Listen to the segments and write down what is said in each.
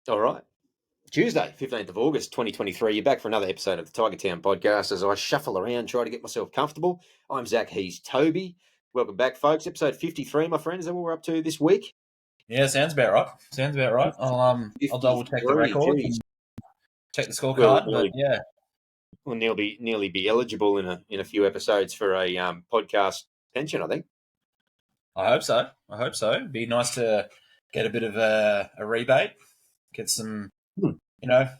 All right. Tuesday, 15th of August, 2023. You're back for another episode of the Tiger Town podcast as I shuffle around, try to get myself comfortable. I'm Zach, he's Toby. Welcome back, folks. Episode 53, my friends. Is that what we're up to this week? Yeah, sounds about right. I'll double check the 53. record Geez. and check the We'll scorecard, but nearly, yeah, we'll nearly be eligible in a few episodes for a podcast pension, I think. I hope so. It'd be nice to get a bit of a rebate, get some,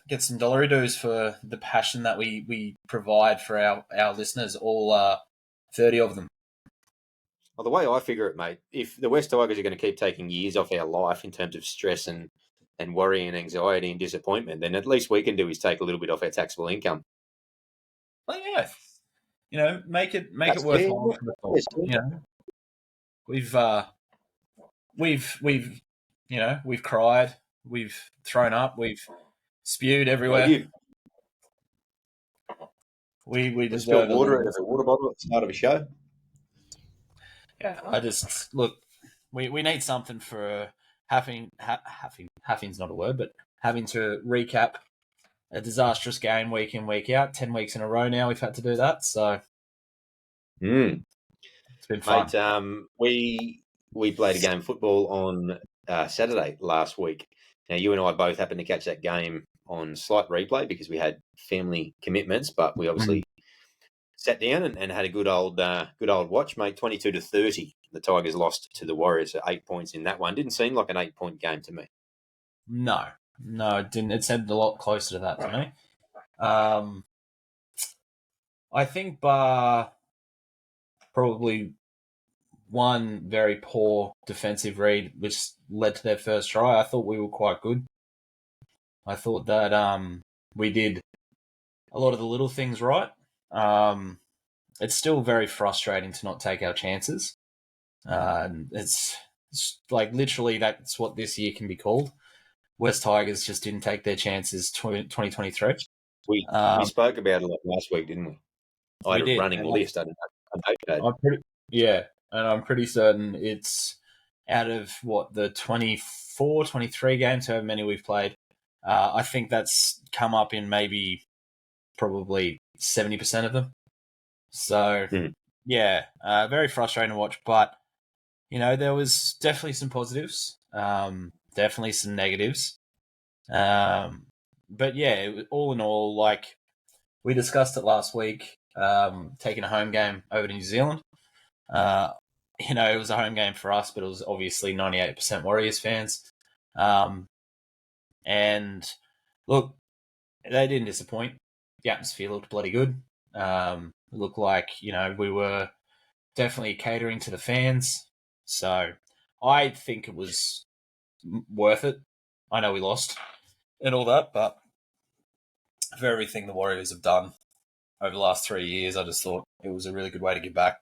get some dollary dues for the passion that we provide for our listeners, all 30 of them. Well, the way I figure it, mate, if the West Tigers are going to keep taking years off our life in terms of stress and worry and anxiety and disappointment, then at least we can do is take a little bit off our taxable income. Well, yeah, make it That's worthwhile fair. for the thought. Yes, We've cried, we've thrown up, we've spewed everywhere. you We just spilled deserve a water little out of a water bottle at the start of a show. Yeah, I just look. We need something for having's not a word, but having to recap a disastrous game week in, week out. 10 weeks in a row now we've had to do that, so it's been fun. Mate, we played a game of football on Saturday last week. Now, you and I both happened to catch that game on slight replay because we had family commitments, but we obviously sat down and had a good old watch, mate. 22-30. The Tigers lost to the Warriors at 8 points in that one. Didn't seem like an 8-point game to me. No, it didn't. It seemed a lot closer to that to me. I think bar probably one very poor defensive read, which led to their first try. I thought we were quite good. I thought that we did a lot of the little things right. It's still very frustrating to not take our chances. It's like literally that's what this year can be called. West Tigers just didn't take their chances 2023. We spoke about it a lot last week, didn't we? I had a running list. I I'm pretty certain it's out of the 24, 23 games, however many we've played. I think that's come up in maybe probably 70% of them. So, very frustrating to watch. But, there was definitely some positives, definitely some negatives. But, yeah, all in all, like we discussed it last week, taking a home game over to New Zealand. It was a home game for us, but it was obviously 98% Warriors fans. And look, they didn't disappoint. The atmosphere looked bloody good. It looked like, we were definitely catering to the fans. So I think it was worth it. I know we lost and all that, but for everything the Warriors have done over the last 3 years, I just thought it was a really good way to give back.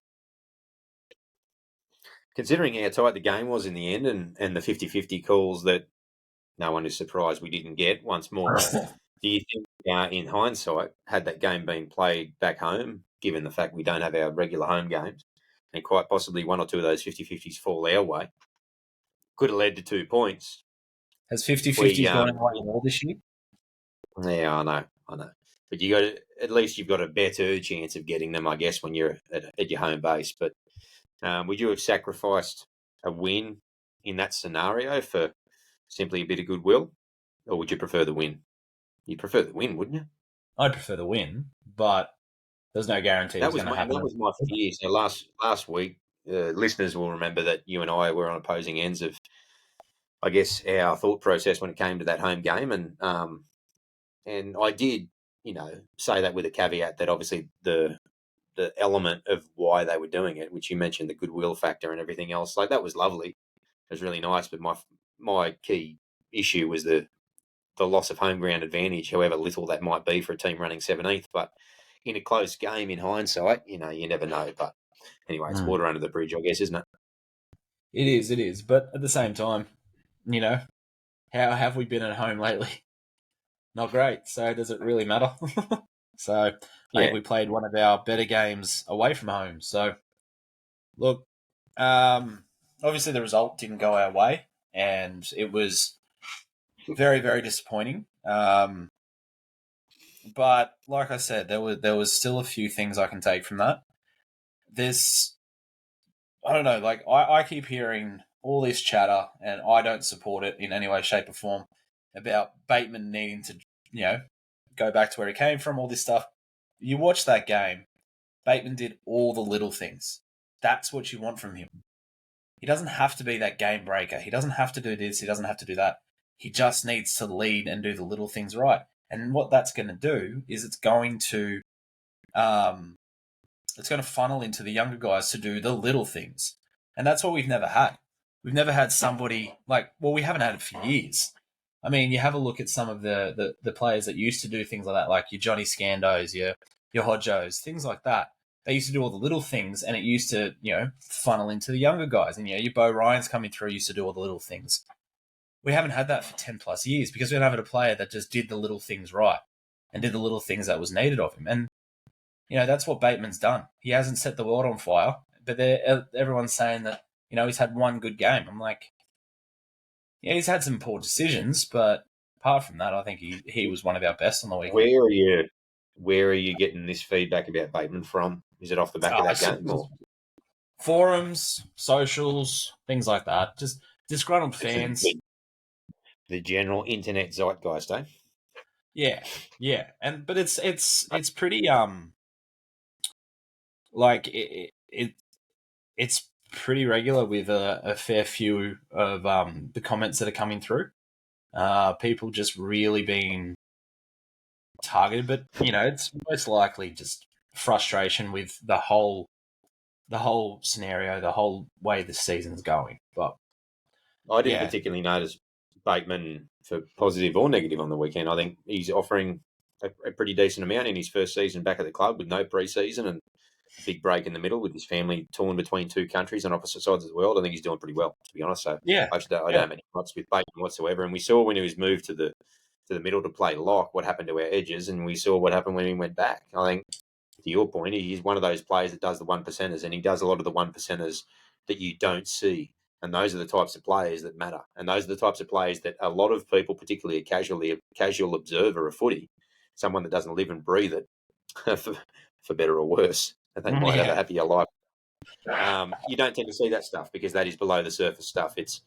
Considering how tight the game was in the end and the 50-50 calls that no one is surprised we didn't get once more, do you think in hindsight, had that game been played back home, given the fact we don't have our regular home games, and quite possibly one or two of those 50-50s fall our way, could have led to 2 points? Has 50-50s gone away more this year? Yeah, I know. But at least you've got a better chance of getting them, I guess, when you're at your home base. But would you have sacrificed a win in that scenario for simply a bit of goodwill, or would you prefer the win? You'd prefer the win, wouldn't you? I'd prefer the win, but there's no guarantee it's going to happen. That was my fear. So last week, listeners will remember that you and I were on opposing ends of, I guess, our thought process when it came to that home game, and I did, say that with a caveat that obviously the element of why they were doing it, which you mentioned, the goodwill factor and everything else, like that was lovely. It was really nice, but my key issue was the loss of home ground advantage, however little that might be for a team running 17th. But in a close game, in hindsight, you never know. But anyway, it's water under the bridge, I guess, isn't it? It is. But at the same time, how have we been at home lately? Not great. So does it really matter? So, we played one of our better games away from home. So, look, obviously the result didn't go our way, and it was very, very disappointing. But like I said, there was still a few things I can take from that. There's, I don't know, like I keep hearing all this chatter, and I don't support it in any way, shape, or form about Bateman needing to, go back to where he came from. All this stuff. You watch that game, Bateman did all the little things. That's what you want from him. He doesn't have to be that game breaker. He doesn't have to do this. He doesn't have to do that. He just needs to lead and do the little things right. And what that's going to do is um, it's going to funnel into the younger guys to do the little things. And that's what we've never had. We've never had somebody we haven't had it for years. I mean, you have a look at some of the players that used to do things like that, like your Johnny Scandos, your Hodjos, things like that. They used to do all the little things, and it used to, funnel into the younger guys. And, your Bo Ryan's coming through used to do all the little things. We haven't had that for 10 plus years because we don't have a player that just did the little things right and did the little things that was needed of him. And, that's what Bateman's done. He hasn't set the world on fire, but everyone's saying that, he's had one good game. I'm like, yeah, he's had some poor decisions, but apart from that, I think he was one of our best on the weekend. Where are you getting this feedback about Bateman from? Is it off the back of that game? Or? Forums, socials, things like that. Just disgruntled fans. The general internet zeitgeist, eh? Yeah. But it's pretty it's pretty regular with a fair few of the comments that are coming through. People just really being targeted, but it's most likely just frustration with the whole scenario, the whole way the season's going. But I didn't particularly notice Bateman for positive or negative on the weekend. I think he's offering a pretty decent amount in his first season back at the club with no pre-season and a big break in the middle with his family torn between two countries on opposite sides of the world. I think he's doing pretty well, to be honest. So I don't have any thoughts with Bateman whatsoever. And we saw when he was moved to the middle to play lock what happened to our edges, and we saw what happened when he went back. I think, to your point, he's one of those players that does the one percenters, and he does a lot of the one percenters that you don't see. And those are the types of players that matter. And those are the types of players that a lot of people, particularly a casual observer of footy, someone that doesn't live and breathe it, for better or worse, and they might have a happier life. You don't tend to see that stuff because that is below the surface stuff. It's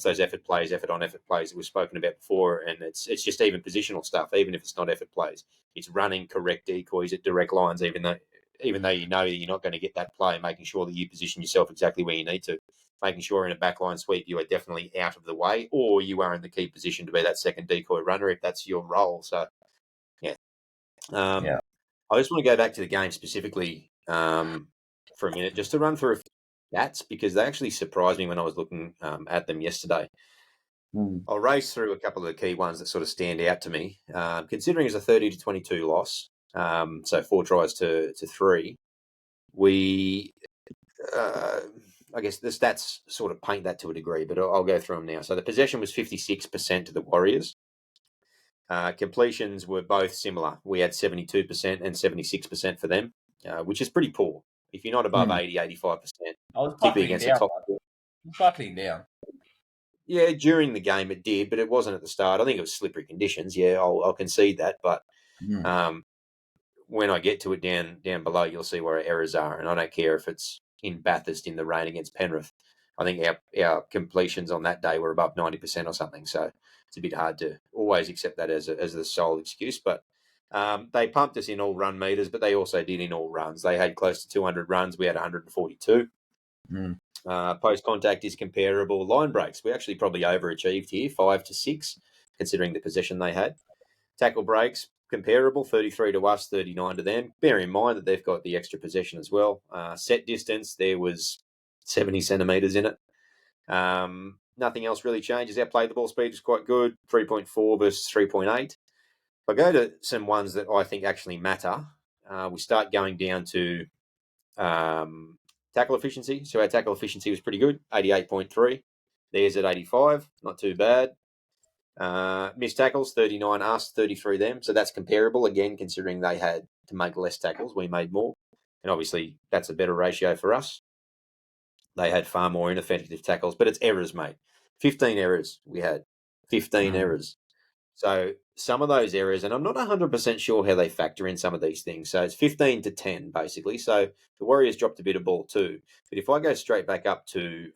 those effort plays, effort on effort plays that we've spoken about before, and it's just even positional stuff. Even if it's not effort plays, it's running correct decoys at direct lines, even though you know you're not going to get that play, making sure that you position yourself exactly where you need to, making sure in a backline sweep you are definitely out of the way, or you are in the key position to be that second decoy runner if that's your role. So, yeah. I just want to go back to the game specifically for a minute, just to run through stats because they actually surprised me when I was looking at them yesterday. I'll race through a couple of the key ones that sort of stand out to me. Considering it's a 30-22 loss, so 4 tries to 3, we, I guess the stats sort of paint that to a degree, but I'll go through them now. So the possession was 56% to the Warriors. Completions were both similar. We had 72% and 76% for them, which is pretty poor. If you're not above 80, 85%, particularly against the top. Buckling down. Yeah, during the game it did, but it wasn't at the start. I think it was slippery conditions. Yeah, I'll concede that. But when I get to it down below, you'll see where our errors are. And I don't care if it's in Bathurst in the rain against Penrith. I think our completions on that day were above 90% or something. So it's a bit hard to always accept that as the sole excuse. But they pumped us in all run meters, but they also did in all runs. They had close to 200 runs. We had 142. Post contact is comparable. Line breaks, we actually probably overachieved here, 5 to 6, considering the possession they had. Tackle breaks, comparable, 33 to us, 39 to them. Bear in mind that they've got the extra possession as well. Set distance, there was 70 centimetres in it. Nothing else really changes. Our play the ball speed is quite good, 3.4 versus 3.8. If I go to some ones that I think actually matter, we start going down to tackle efficiency. So our tackle efficiency was pretty good, 88.3. Theirs at 85, not too bad. Missed tackles, 39 us, 33 them. So that's comparable, again, considering they had to make less tackles. We made more. And obviously, that's a better ratio for us. They had far more ineffective tackles, but it's errors, mate. 15 errors we had. 15 errors. So some of those errors, and I'm not 100% sure how they factor in some of these things. So it's 15 to 10, basically. So the Warriors dropped a bit of ball too. But if I go straight back up to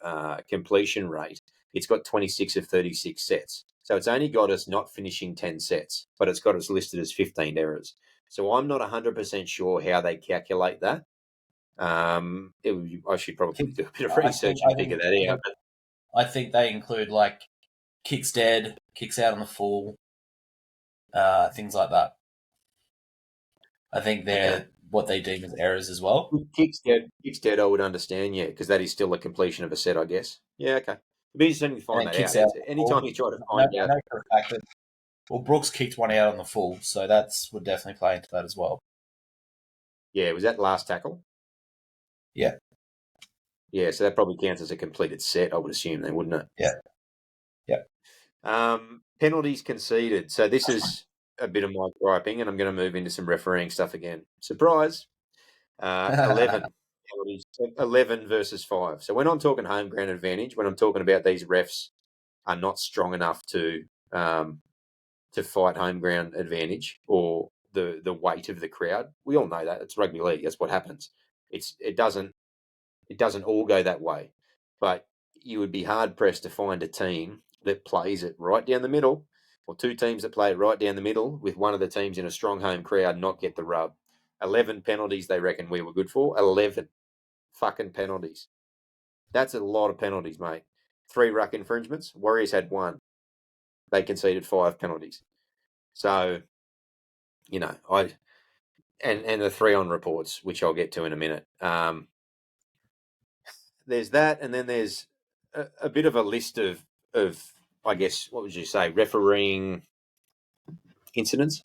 completion rate, it's got 26 of 36 sets. So it's only got us not finishing 10 sets, but it's got us listed as 15 errors. So I'm not 100% sure how they calculate that. I should probably do a bit of research and figure that out. I think they include like kicks dead, kicks out on the full, things like that. I think they're what they deem as errors as well. Kicks dead, I would understand, yeah, because that is still a completion of a set, I guess. Yeah, okay. It'd be interesting to find that out. Anytime you try to find out. Well, Brooks kicked one out on the full, so that's would definitely play into that as well. Yeah, was that last tackle? Yeah. Yeah, so that probably counts as a completed set, I would assume then, wouldn't it? Yeah. Penalties conceded. So this is a bit of my griping, and I'm going to move into some refereeing stuff again. Surprise. 11 penalties, 11 versus 5. So when I'm talking home ground advantage, when I'm talking about these refs are not strong enough to fight home ground advantage or the weight of the crowd, we all know that. It's rugby league. That's what happens. It doesn't all go that way. But you would be hard pressed to find a team that plays it right down the middle, or two teams that play it right down the middle with one of the teams in a strong home crowd not get the rub. 11 penalties they reckon we were good for. 11 fucking penalties. That's a lot of penalties, mate. 3 ruck infringements. Warriors had 1. They conceded 5 penalties. So, and the 3 on reports, which I'll get to in a minute. There's that, and then there's a bit of a list of I guess, what would you say, refereeing incidents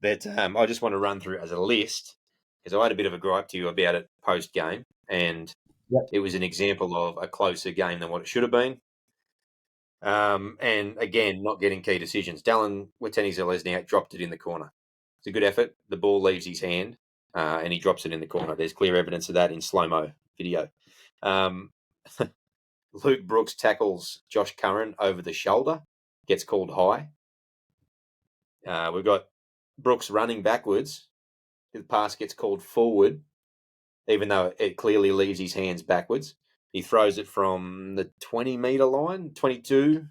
that I just want to run through as a list, because I had a bit of a gripe to you about it post-game, and It was an example of a closer game than what it should have been. And again, not getting key decisions. Dallin Watene-Zelezniak dropped it in the corner. It's a good effort. The ball leaves his hand, and he drops it in the corner. There's clear evidence of that in slow-mo video. Luke Brooks tackles Josh Curran over the shoulder, gets called high. We've got Brooks running backwards. The pass gets called forward, even though it clearly leaves his hands backwards. He throws it from the 20-metre line, 22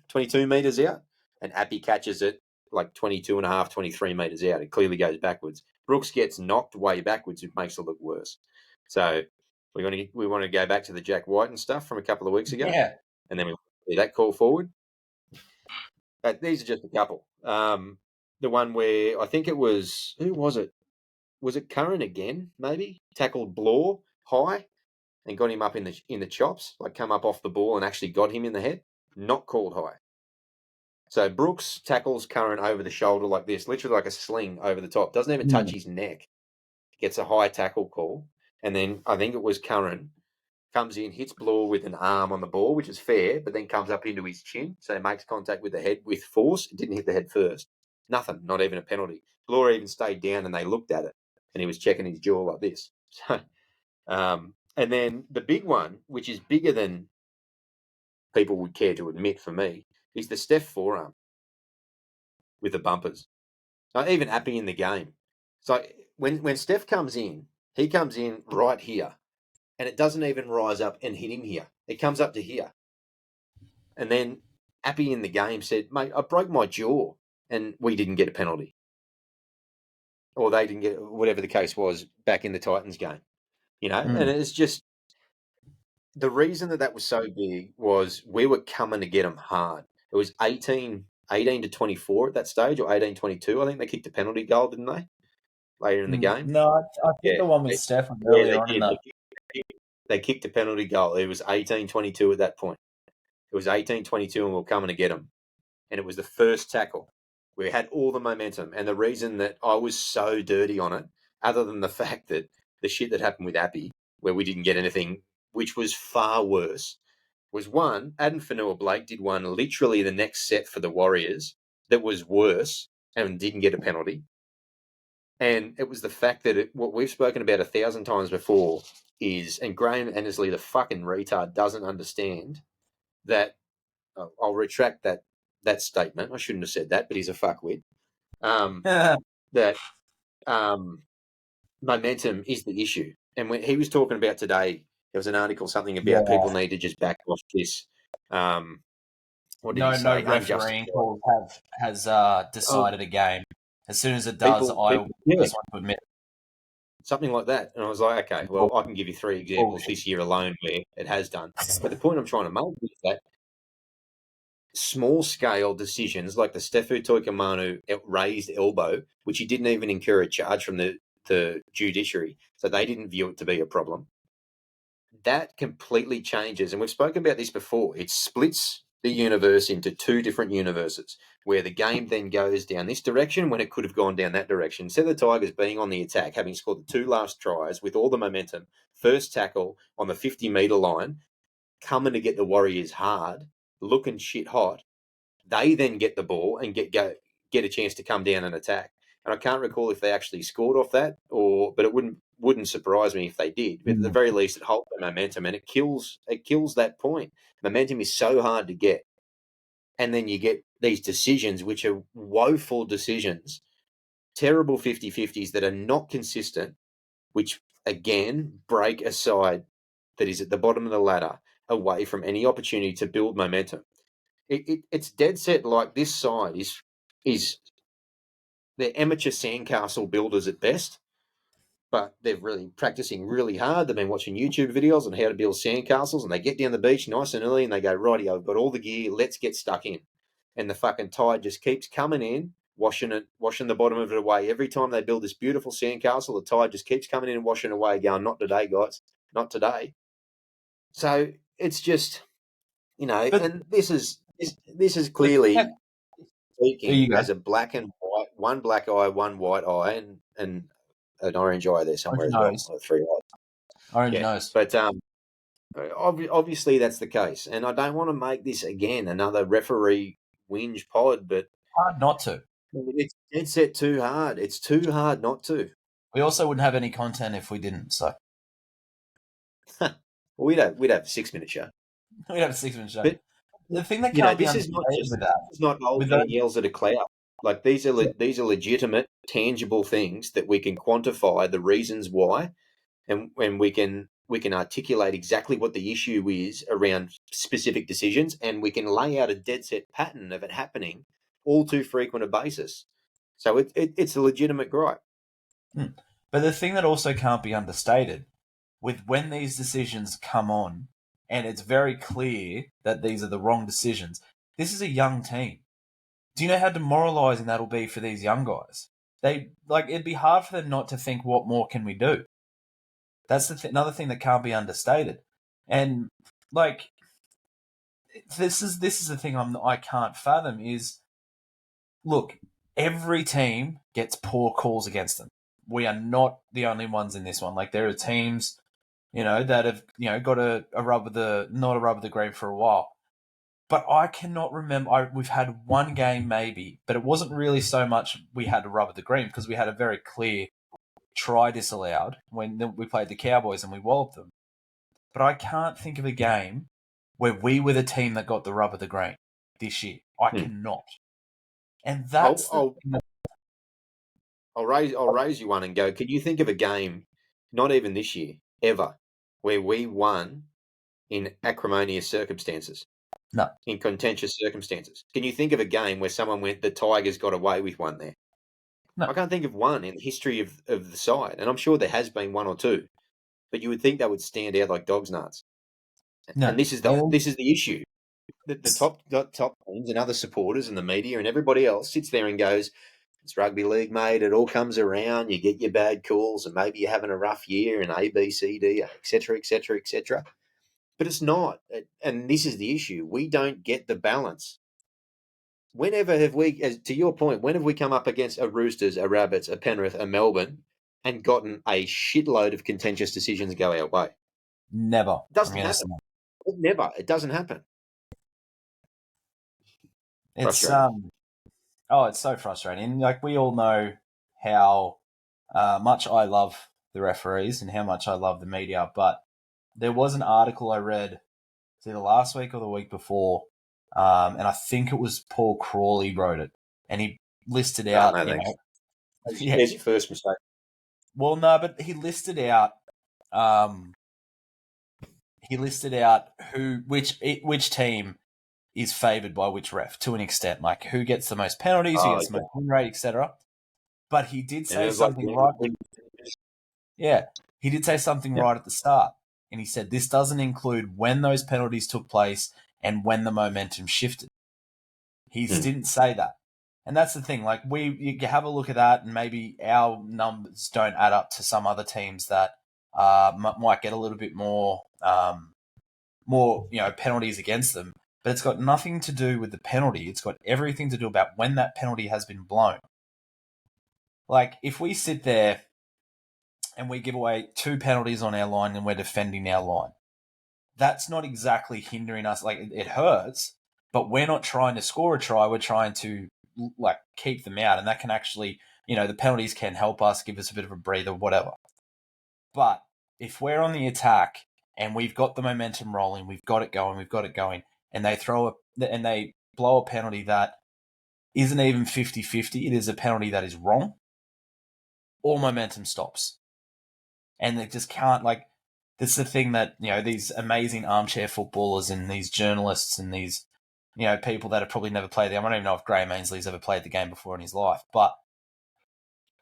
metres out, and Appy catches it like 22 and a half, 23 metres out. It clearly goes backwards. Brooks gets knocked way backwards, which makes it look worse. So we want to go back to the Jack White and stuff from a couple of weeks ago. Yeah. And then we do that call forward. But these are just a couple. The one where I think it was, who was it? Was it Curran again, maybe? Tackled Blore high and got him up in the chops, like come up off the ball and actually got him in the head. Not called high. So Brooks tackles Curran over the shoulder like this, literally like a sling over the top. Doesn't even touch his neck. Gets a high tackle call. And then I think it was Curran comes in, hits Blore with an arm on the ball, which is fair, but then comes up into his chin. So he makes contact with the head with force. It didn't hit the head first. Nothing, not even a penalty. Blore even stayed down and they looked at it. And he was checking his jaw like this. So, and then the big one, which is bigger than people would care to admit for me, is the Steph forearm with the bumpers. Not even Appy in the game. So when Steph comes in, he comes in right here, and it doesn't even rise up and hit him here. It comes up to here. And then Appy in the game said, mate, I broke my jaw, and we didn't get a penalty. Or they didn't get, whatever the case was, back in the Titans game. And it's just, the reason that was so big was we were coming to get them hard. It was 18 to 24 at that stage, or 18-22. I think they kicked a penalty goal, didn't they? Later in the game. No, I think the one with Stefan earlier on in that. They kicked a penalty goal. It was 18-22 at that point. It was 18-22 and we were coming to get them. And it was the first tackle. We had all the momentum. And the reason that I was so dirty on it, other than the fact that the shit that happened with Appy, where we didn't get anything, which was far worse, was one, Adam Fanua-Blake did one literally the next set for the Warriors that was worse and didn't get a penalty. And it was the fact that what we've spoken about 1,000 times before is, and Graham Annesley, the fucking retard, doesn't understand that. I'll retract that that statement. I shouldn't have said that, but he's a fuckwit. That momentum is the issue. And when he was talking about today, there was an article, something about people need to just back off this. What did he say? No refereeing call has decided a game. As soon as it does, I will be the first one to admit it. Something like that. And I was like, okay, well, I can give you 3 examples this year alone where it has done. But the point I'm trying to make is that small-scale decisions like the Stefu Toikamanu raised elbow, which he didn't even incur a charge from the judiciary, so they didn't view it to be a problem. That completely changes, and we've spoken about this before. It splits the universe into 2 different universes, where the game then goes down this direction when it could have gone down that direction. Instead of the Tigers being on the attack, having scored the 2 last tries with all the momentum, first tackle on the 50-metre line, coming to get the Warriors hard, looking shit hot, they then get the ball and get a chance to come down and attack. And I can't recall if they actually scored off that, but it wouldn't surprise me if they did. But at the very least, it holds the momentum and it kills that point. Momentum is so hard to get, and then you get these decisions which are woeful decisions, terrible 50-50s that are not consistent, which again break a side that is at the bottom of the ladder away from any opportunity to build momentum. It's dead set like this side is they're amateur sandcastle builders at best, but they're really practicing really hard. They've been watching YouTube videos on how to build sandcastles, and they get down the beach nice and early and they go, righty, I've got all the gear, let's get stuck in. And the fucking tide just keeps coming in, washing the bottom of it away. Every time they build this beautiful sandcastle, the tide just keeps coming in and washing away, going, not today, guys, not today. So it's just, and this is clearly speaking as a black and white, one black eye, one white eye, and an orange eye there somewhere as well, or 3 eyes. Orange nose. But obviously that's the case, and I don't want to make this again another referee whinge pod, but hard not to. It's set too hard. It's too hard not to. We also wouldn't have any content if we didn't. So we'd have a 6-minute show. We'd have a 6-minute show. But the thing that can't be understated with that, it's not old man yells at a cloud. Like these are legitimate, tangible things that we can quantify the reasons why, and when we can articulate exactly what the issue is around specific decisions, and we can lay out a dead set pattern of it happening all too frequent a basis. So it's a legitimate gripe. But the thing that also can't be understated, with when these decisions come on, and it's very clear that these are the wrong decisions, this is a young team. Do you know how demoralising that'll be for these young guys? It'd be hard for them not to think, what more can we do? That's another thing that can't be understated. And this is the thing I can't fathom is, look, every team gets poor calls against them. We are not the only ones in this one. Like, there are teams, that have, got not a rub of the green for a while. But I cannot remember. We've had one game maybe, but it wasn't really so much we had a rub of the green because we had a very clear try disallowed when we played the Cowboys and we walloped them. But I can't think of a game where we were the team that got the rub of the green this year. I cannot. And that's I'll raise you one and go, can you think of a game, not even this year, ever, where we won in acrimonious circumstances? No. In contentious circumstances. Can you think of a game where someone went, the Tigers got away with one there? No. I can't think of one in the history of the side, and I'm sure there has been one or two, but you would think that would stand out like dog's nuts. No. And this is the issue. The top teams and other supporters and the media and everybody else sits there and goes, it's rugby league, mate. It all comes around. You get your bad calls, and maybe you're having a rough year, and A, B, C, D, et cetera, et cetera, et cetera. But it's not, and this is the issue. We don't get the balance. Whenever have we, to your point, when have we come up against a Roosters, a Rabbits, a Penrith, a Melbourne, and gotten a shitload of contentious decisions go our way? Never. It doesn't happen. Never. It doesn't happen. It's it's so frustrating. Like, we all know how much I love the referees and how much I love the media, but there was an article I read either last week or the week before and I think it was Paul Crawley wrote it, and he listed out, No, thanks. yeah. There's your first mistake. Well, no, but he listed out, which team is favoured by which ref to an extent, like who gets the most penalties, who gets the most win rate, etc. But he did say something right. Yeah, he did say something right at the start, and he said this doesn't include when those penalties took place and when the momentum shifted. He didn't say that, and that's the thing. Like you have a look at that, and maybe our numbers don't add up to some other teams that might get a little bit more penalties against them. But it's got nothing to do with the penalty. It's got everything to do about when that penalty has been blown. Like if we sit there and we give away 2 penalties on our line and we're defending our line, that's not exactly hindering us. Like it hurts, but we're not trying to score a try. We're trying to like keep them out, and that can actually, the penalties can help us, give us a bit of a breather, whatever. But if we're on the attack and we've got the momentum rolling, we've got it going, and they blow a penalty that isn't even 50-50, it is a penalty that is wrong, all momentum stops. And they just can't, like, this is the thing that, these amazing armchair footballers and these journalists and these, people that have probably never played the game. I don't even know if Graham Ainsley's ever played the game before in his life, but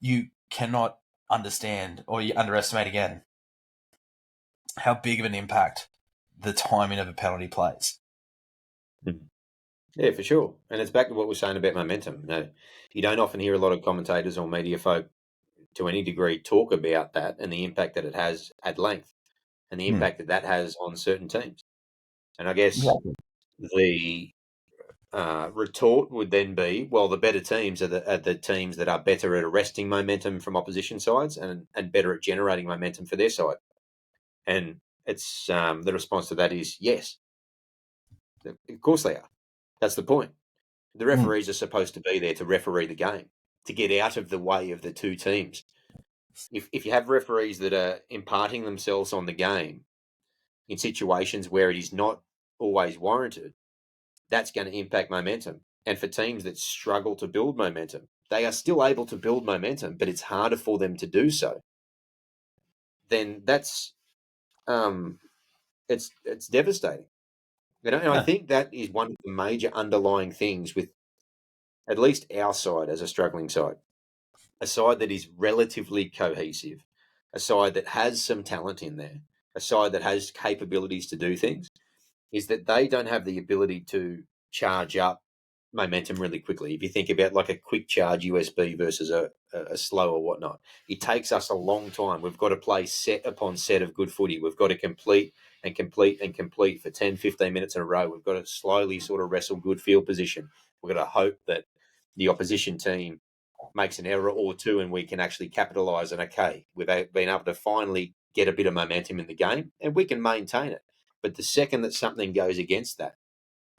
you cannot understand, or you underestimate again, how big of an impact the timing of a penalty plays. Yeah, for sure. And it's back to what we're saying about momentum. You don't often hear a lot of commentators or media folk to any degree talk about that and the impact that it has at length and the impact that has on certain teams. And I guess the retort would then be, well, the better teams are the teams that are better at arresting momentum from opposition sides and better at generating momentum for their side. And it's the response to that is yes. Of course they are. That's the point. The referees are supposed to be there to referee the game, to get out of the way of the two teams. If you have referees that are imparting themselves on the game in situations where it is not always warranted, that's going to impact momentum. And for teams that struggle to build momentum, they are still able to build momentum, but it's harder for them to do so. Then that's it's devastating. And I think that is one of the major underlying things with at least our side as a struggling side. A side that is relatively cohesive, a side that has some talent in there, a side that has capabilities to do things, is that they don't have the ability to charge up momentum really quickly. If you think about like a quick charge USB versus a slow or whatnot, it takes us a long time. We've got to play set upon set of good footy. We've got to complete and complete and complete for 10, 15 minutes in a row. We've got to slowly sort of wrestle good field position. We've got to hope that the opposition team makes an error or two and we can actually capitalise on, okay, we've been able to finally get a bit of momentum in the game and we can maintain it. But the second that something goes against that,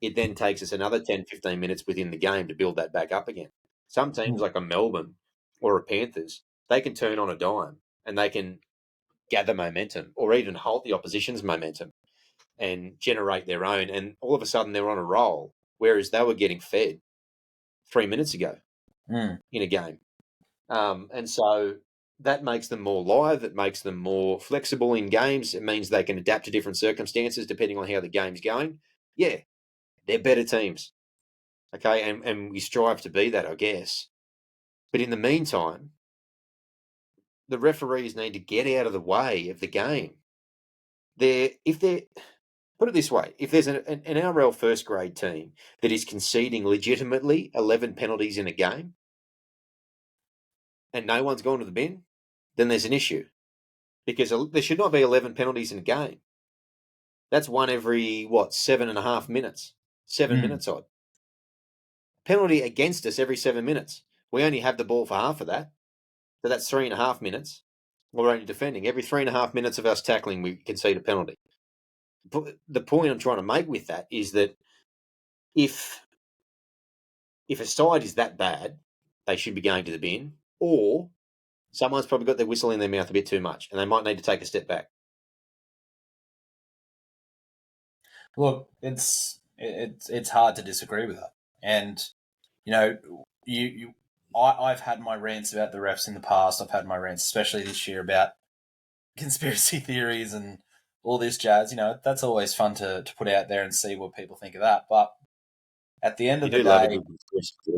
it then takes us another 10, 15 minutes within the game to build that back up again. Some teams like a Melbourne or a Panthers, they can turn on a dime and they can gather momentum or even halt the opposition's momentum and generate their own. And all of a sudden they're on a roll, whereas they were getting fed 3 minutes ago in a game. And so that makes them more live. It makes them more flexible in games. It means they can adapt to different circumstances depending on how the game's going. Yeah, they're better teams. Okay, and we strive to be that, I guess. But in the meantime, the referees need to get out of the way of the game. Put it this way, if there's an NRL first grade team that is conceding legitimately 11 penalties in a game and no one's gone to the bin, then there's an issue. Because there should not be 11 penalties in a game. That's one every, 7.5 minutes? 7 minutes odd. Penalty against us every 7 minutes. We only have the ball for half of that. So that's 3.5 minutes. We're only defending. Every 3.5 minutes of us tackling, we concede a penalty. But the point I'm trying to make with that is that if a side is that bad, they should be going to the bin, or someone's probably got their whistle in their mouth a bit too much, and they might need to take a step back. Look, it's It's hard to disagree with that. And I've had my rants about the refs in the past. I've had my rants, especially this year, about conspiracy theories and all this jazz. That's always fun to put out there and see what people think of that. But at the end You of the do love a day, good conspiracy theory.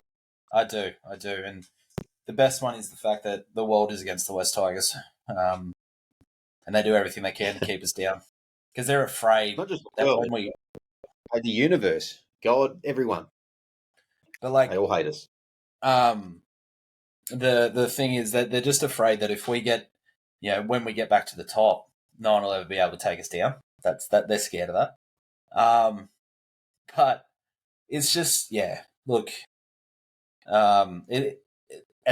I do, and the best one is the fact that the world is against the West Tigers, and they do everything they can to keep us down because they're afraid Not just the that world, when we, the universe, God, everyone. but like, They all hate us. the thing is that they're just afraid that if we get, when we get back to the top, no one will ever be able to take us down. That they're scared of that. But it's just, look, at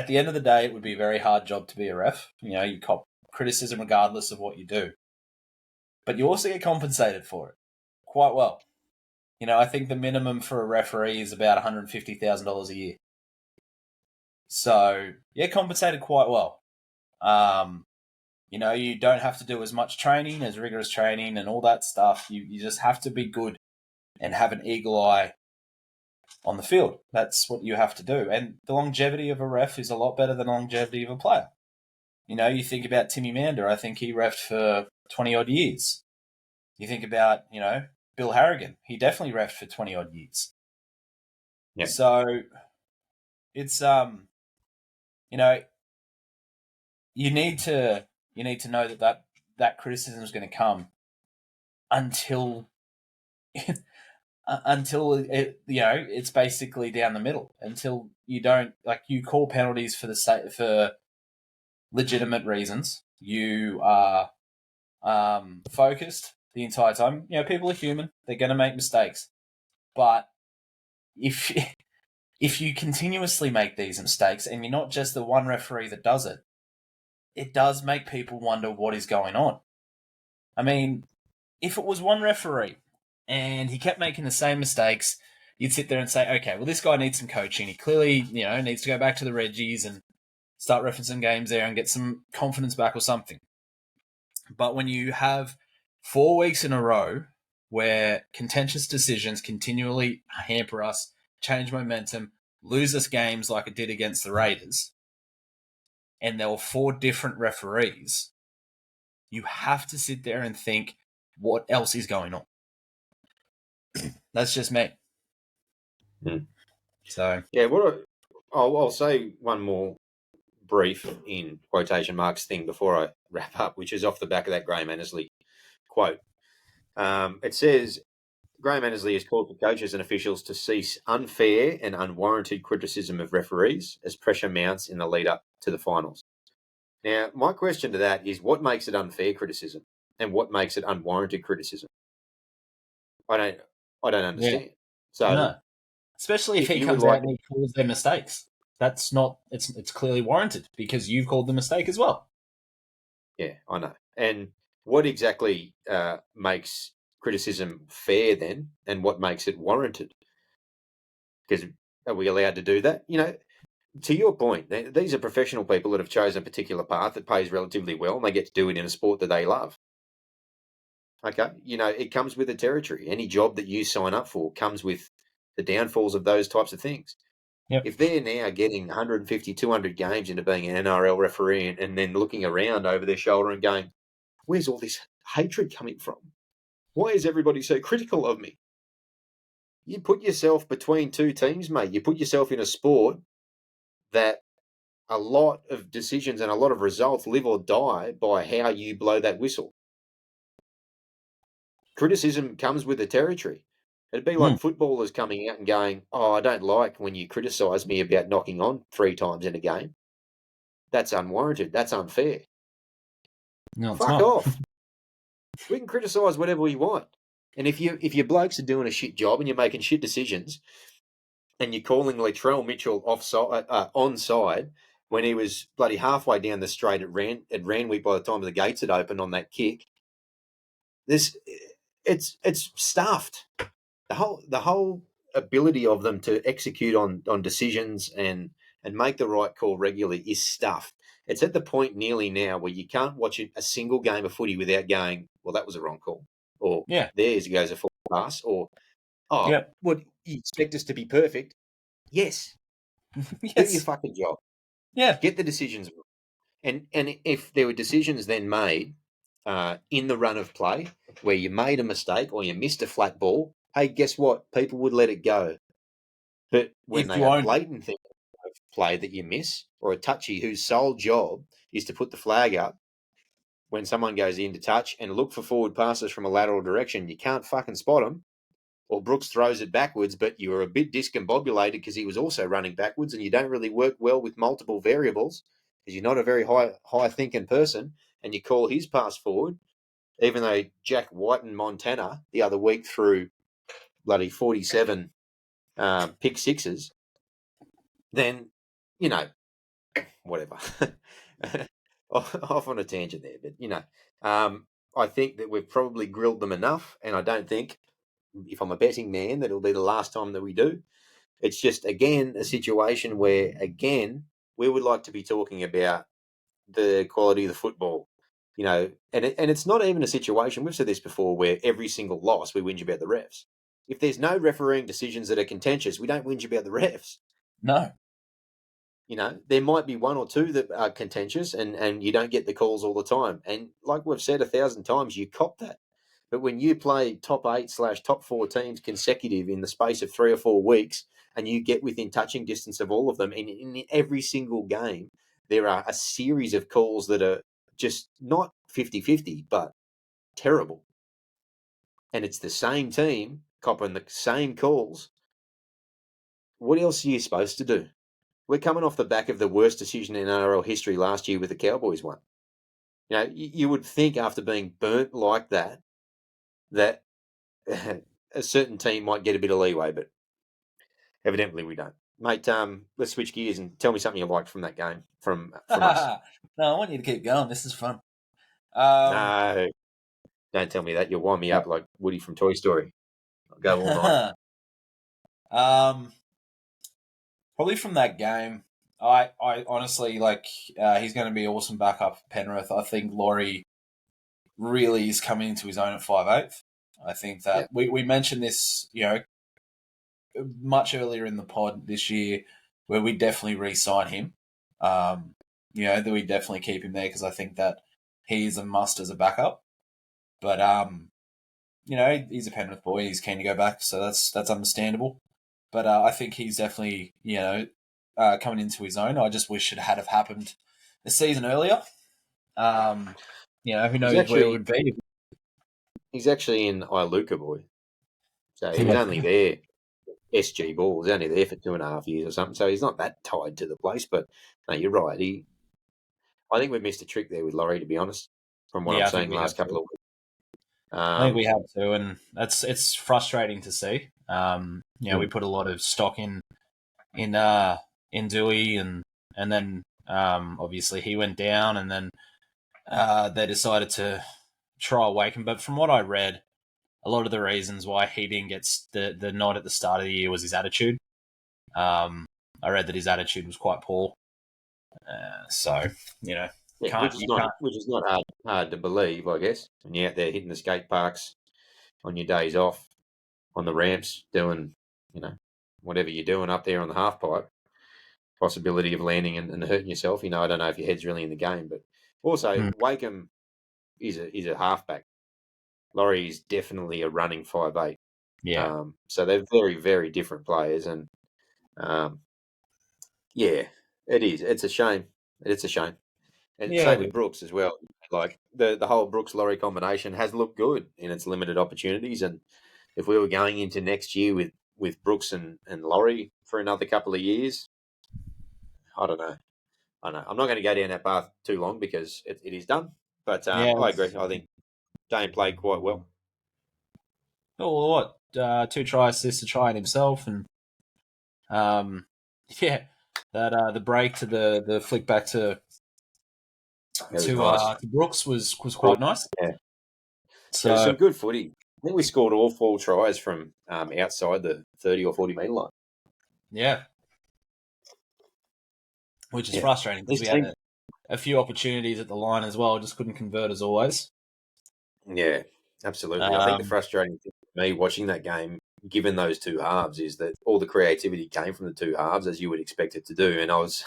the end of the day, it would be a very hard job to be a ref. You cop criticism regardless of what you do, but you also get compensated for it quite well. I think the minimum for a referee is about $150,000 a year. So, compensated quite well. You don't have to do as much training, as rigorous training and all that stuff. You just have to be good and have an eagle eye on the field. That's what you have to do. And the longevity of a ref is a lot better than the longevity of a player. You think about Timmy Mander. I think he refed for 20-odd years. You think about, Bill Harrigan. He definitely refed for 20-odd years. Yeah. So it's, you need to know that criticism is going to come until it's basically down the middle, until you don't, you call penalties for legitimate reasons. You are focused the entire time. People are human; they're going to make mistakes, but if you continuously make these mistakes and you're not just the one referee that does it, it does make people wonder what is going on. I mean, if it was one referee and he kept making the same mistakes, you'd sit there and say, okay, well, this guy needs some coaching. He clearly, needs to go back to the Reggies and start referencing games there and get some confidence back or something. But when you have 4 weeks in a row where contentious decisions continually hamper us, change momentum, lose us games like it did against the Raiders, and there were 4 different referees, you have to sit there and think, what else is going on? That's just me. So yeah, I'll say one more brief in quotation marks thing before I wrap up, which is off the back of that Graham Annesley quote. It says Graham Annesley has called for coaches and officials to cease unfair and unwarranted criticism of referees as pressure mounts in the lead up to the finals. Now, my question to that is, what makes it unfair criticism and what makes it unwarranted criticism? I don't understand. Yeah. So, no. Especially if he comes out and he calls their mistakes. That's not, it's clearly warranted because you've called the mistake as well. Yeah, I know. And what exactly makes criticism fair then, and what makes it warranted? Because are we allowed to do that? To your point, these are professional people that have chosen a particular path that pays relatively well, and they get to do it in a sport that they love. Okay, it comes with the territory. Any job that you sign up for comes with the downfalls of those types of things. Yep. If they're now getting 150, 200 games into being an NRL referee and then looking around over their shoulder and going, where's all this hatred coming from? Why is everybody so critical of me? You put yourself between two teams, mate. You put yourself in a sport that a lot of decisions and a lot of results live or die by how you blow that whistle. Criticism comes with the territory. It'd be like footballers coming out and going, oh, I don't like when you criticise me about knocking on 3 times in a game. That's unwarranted. That's unfair. No, Fuck off. We can criticise whatever we want. And if your blokes are doing a shit job and you're making shit decisions and you're calling Latrell Mitchell onside when he was bloody halfway down the straight at Randwick by the time the gates had opened on that kick, it's stuffed. The whole ability of them to execute on decisions and make the right call regularly is stuffed. It's at the point nearly now where you can't watch a single game of footy without going, well, that was a wrong call. Or there goes a full pass. Or Oh, Yep. what, you expect us to be perfect? Yes. Do your Yes. fucking job. Yeah. Get the decisions. And if there were decisions then made in the run of play where you made a mistake or you missed a flat ball, hey, guess what? People would let it go. But when If they you are owned it. blatant things of play that you miss, or a touchy whose sole job is to put the flag up when someone goes in to touch and look for forward passes from a lateral direction, you can't fucking spot them. Or Brooks throws it backwards, but you were a bit discombobulated because he was also running backwards, and you don't really work well with multiple variables because you're not a very high thinking person, and you call his pass forward, even though Jack White and Montana the other week threw bloody 47 pick sixes, then, you know, whatever. Off on a tangent there, but, I think that we've probably grilled them enough, and I don't think, if I'm a betting man, that it'll be the last time that we do. It's just, again, a situation where, again, we would like to be talking about the quality of the football, and it's not even a situation, we've said this before, where every single loss we whinge about the refs. If there's no refereeing decisions that are contentious, we don't whinge about the refs. No. There might be one or two that are contentious, and you don't get the calls all the time. And like we've said 1,000 times, you cop that. But when you play top 8/top 4 teams consecutive in the space of 3 or 4 weeks, and you get within touching distance of all of them, and in every single game, there are a series of calls that are just not 50-50, but terrible. And it's the same team copping the same calls. What else are you supposed to do? We're coming off the back of the worst decision in NRL history last year with the Cowboys one. You would think after being burnt like that a certain team might get a bit of leeway, but evidently we don't. Mate, let's switch gears and tell me something you liked from that game from us. No, I want you to keep going. This is fun. Um, No, don't tell me that. You'll wind me up like Woody from Toy Story. I'll go all night. um, probably from that game. I honestly like. He's going to be awesome backup for Penrith. I think Laurie really is coming into his own at 5'8". I think Yeah. that we mentioned this, much earlier in the pod this year, where we definitely re-sign him. That we definitely keep him there because I think that he's a must as a backup. But he's a Penrith boy. He's keen to go back, so that's understandable. But I think he's definitely coming into his own. I just wish it had have happened a season earlier. Who knows where it would be. He's actually in Iluka, boy. So he was only there. SG Ball was only there for 2.5 years or something, so he's not that tied to the place. But no, you're right. I think we've missed a trick there with Laurie, to be honest, from what I'm I think seeing we last have couple to. of weeks. I think we have to, and it's frustrating to see. We put a lot of stock in Dewey, and then obviously he went down, and then they decided to try Wakem. But from what I read, a lot of the reasons why he didn't get the nod at the start of the year was his attitude. I read that his attitude was quite poor. Which is not hard to believe, I guess. When you're out there hitting the skate parks on your days off, on the ramps, doing, whatever you're doing up there on the half pipe, possibility of landing and hurting yourself. I don't know if your head's really in the game, but also Wakem is a halfback. Laurie is definitely a running 5'8". Yeah. So they're very, very different players, and yeah, it is. It's a shame. It's a shame. And same with Brooks as well. Like the whole Brooks Laurie combination has looked good in its limited opportunities, and if we were going into next year with Brooks and Laurie for another couple of years, I don't know. I'm not going to go down that path too long because it is done. But I agree. I think Dane played quite well. Oh, what? 2 try assists to try it himself, and that the break to the flick back to Brooks was quite nice. Yeah. So it was some good footy. I think we scored all 4 tries from outside the 30 or 40 metre line. Yeah, which is frustrating because we had a few opportunities at the line as well, just couldn't convert as always. Yeah, absolutely. I think the frustrating thing for me watching that game given those two halves is that all the creativity came from the two halves, as you would expect it to do. And I was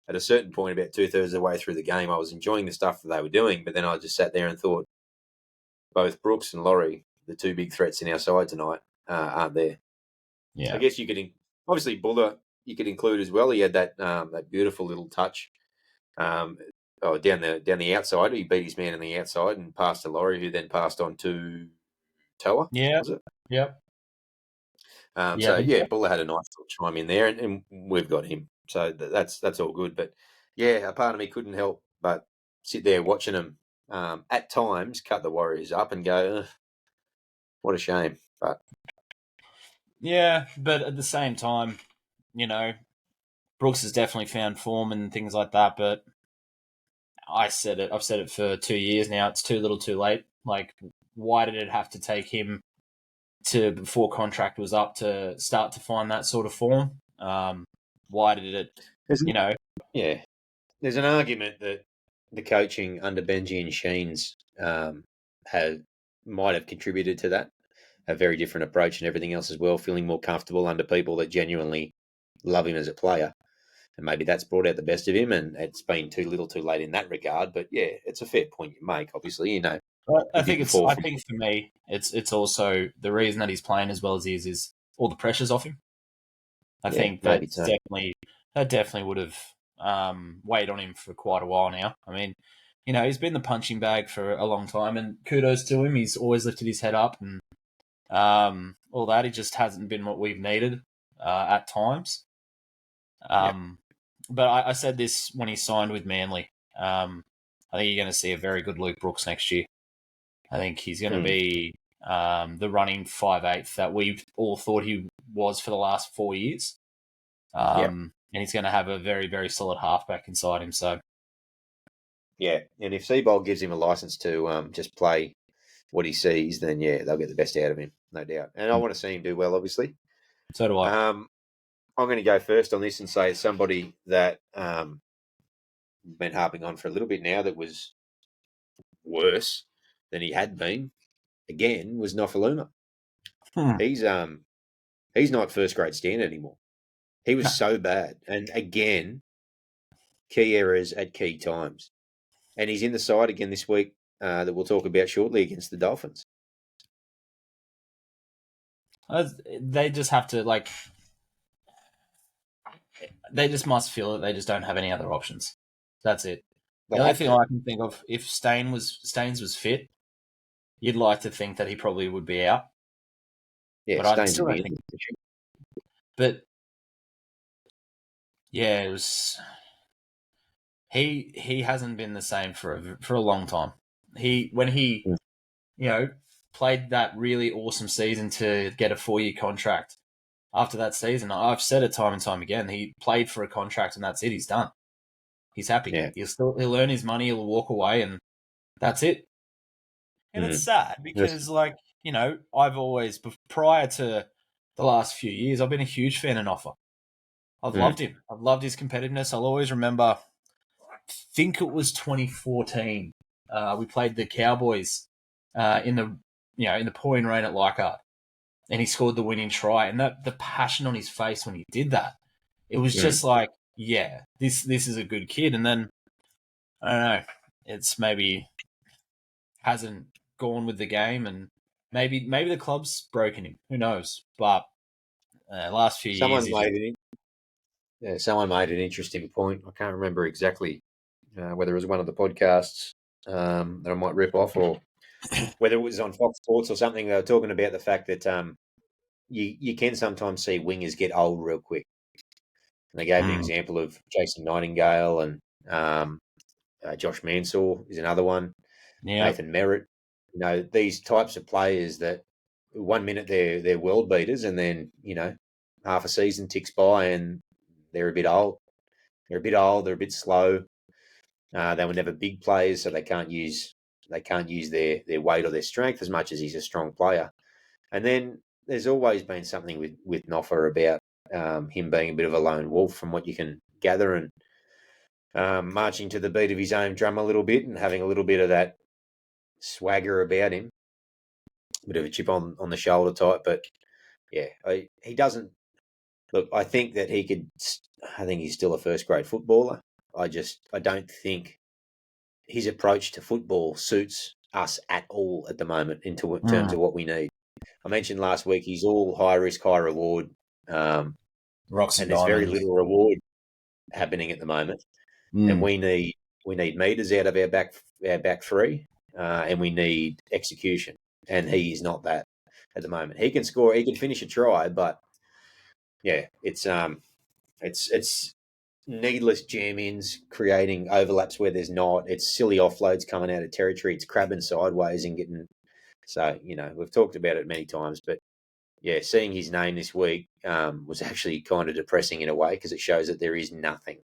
at a certain point, about 2/3 of the way through the game, I was enjoying the stuff that they were doing, but then I just sat there and thought, both Brooks and Laurie, the two big threats in our side tonight, aren't there. Yeah. I guess you could obviously Buller you could include as well. He had that beautiful little touch down the outside. He beat his man on the outside and passed to Laurie, who then passed on to Toa. Yeah. Was it? Yep. Buller had a nice little chime in there, and we've got him. So that's all good. But yeah, a part of me couldn't help but sit there watching them at times cut the Warriors up and go, "Ugh, what a shame." But yeah, but at the same time, you know, Brooks has definitely found form and things like that. But I've said it for 2 years now. It's too little, too late. Like, why did it have to take him to before contract was up to start to find that sort of form? Why did it? Yeah, there's an argument that the coaching under Benji and Sheens might have contributed to that. A very different approach and everything else as well, feeling more comfortable under people that genuinely love him as a player. And maybe that's brought out the best of him, and it's been too little too late in that regard. But yeah, it's a fair point you make, obviously. I think for me, it's also the reason that he's playing as well as he is all the pressure's off him. I think that definitely would have weighed on him for quite a while now. I mean, he's been the punching bag for a long time, and kudos to him. He's always lifted his head up and all that. He just hasn't been what we've needed at times. But I said this when he signed with Manly. I think you're going to see a very good Luke Brooks next year. I think he's going to be the running 5'8" that we all thought he was for the last 4 years. And he's going to have a very, very solid halfback inside him. So, yeah, and if Seabold gives him a license to just play what he sees, then yeah, they'll get the best out of him, no doubt. And I want to see him do well, obviously. So do I. I'm going to go first on this and say somebody that been harping on for a little bit now that was worse than he had been. Again, was Nofaluma. He's not first grade standard anymore. He was so bad, and again, key errors at key times. And he's in the side again this week that we'll talk about shortly against the Dolphins. They just have to they just must feel that they just don't have any other options. That's it. The only thing I can think of, if Staines was fit, you'd like to think that he probably would be out. Yeah, but I still don't think. But yeah, it was. He hasn't been the same for a long time. When he played that really awesome season to get a 4-year contract. After that season, I've said it time and time again. He played for a contract, and that's it. He's done. He's happy. Yeah. He'll earn his money. He'll walk away, and that's it. And it's sad because, I've always, prior to the last few years, I've been a huge fan of Noffa. I've loved him. I've loved his competitiveness. I'll always remember. I think it was 2014. We played the Cowboys in the pouring rain at Leichhardt, and he scored the winning try. And the passion on his face when he did that, it was just like, yeah, this is a good kid. And then I don't know, it's maybe hasn't gone with the game, and maybe the club's broken him. Who knows? But last few years, someone made an interesting point. I can't remember exactly whether it was one of the podcasts that I might rip off, or whether it was on Fox Sports or something. They were talking about the fact that you can sometimes see wingers get old real quick. And they gave an example of Jason Nightingale, and Josh Mansour is another one. Yeah. Nathan Merritt. These types of players that 1 minute they're world beaters, and then half a season ticks by and they're a bit old. They're a bit slow. They were never big players, so they can't use their weight or their strength as much as he's a strong player. And then there's always been something with Noffa about him being a bit of a lone wolf, from what you can gather, and marching to the beat of his own drum a little bit and having a little bit of that swagger about him, a bit of a chip on the shoulder type. But he doesn't look. I think that he could. I think he's still a first grade footballer. I don't think his approach to football suits us at all at the moment in terms of what we need. I mentioned last week he's all high risk, high reward, Rocks and and there's very diamonds. little reward happening at the moment. And we need meters out of our back three, and we need execution. And he is not that at the moment. He can score, he can finish a try, but yeah, it's needless jam-ins, creating overlaps where there's not. It's silly offloads coming out of territory. It's crabbing sideways and getting. So we've talked about it many times, but yeah, seeing his name this week was actually kind of depressing in a way because it shows that there is nothing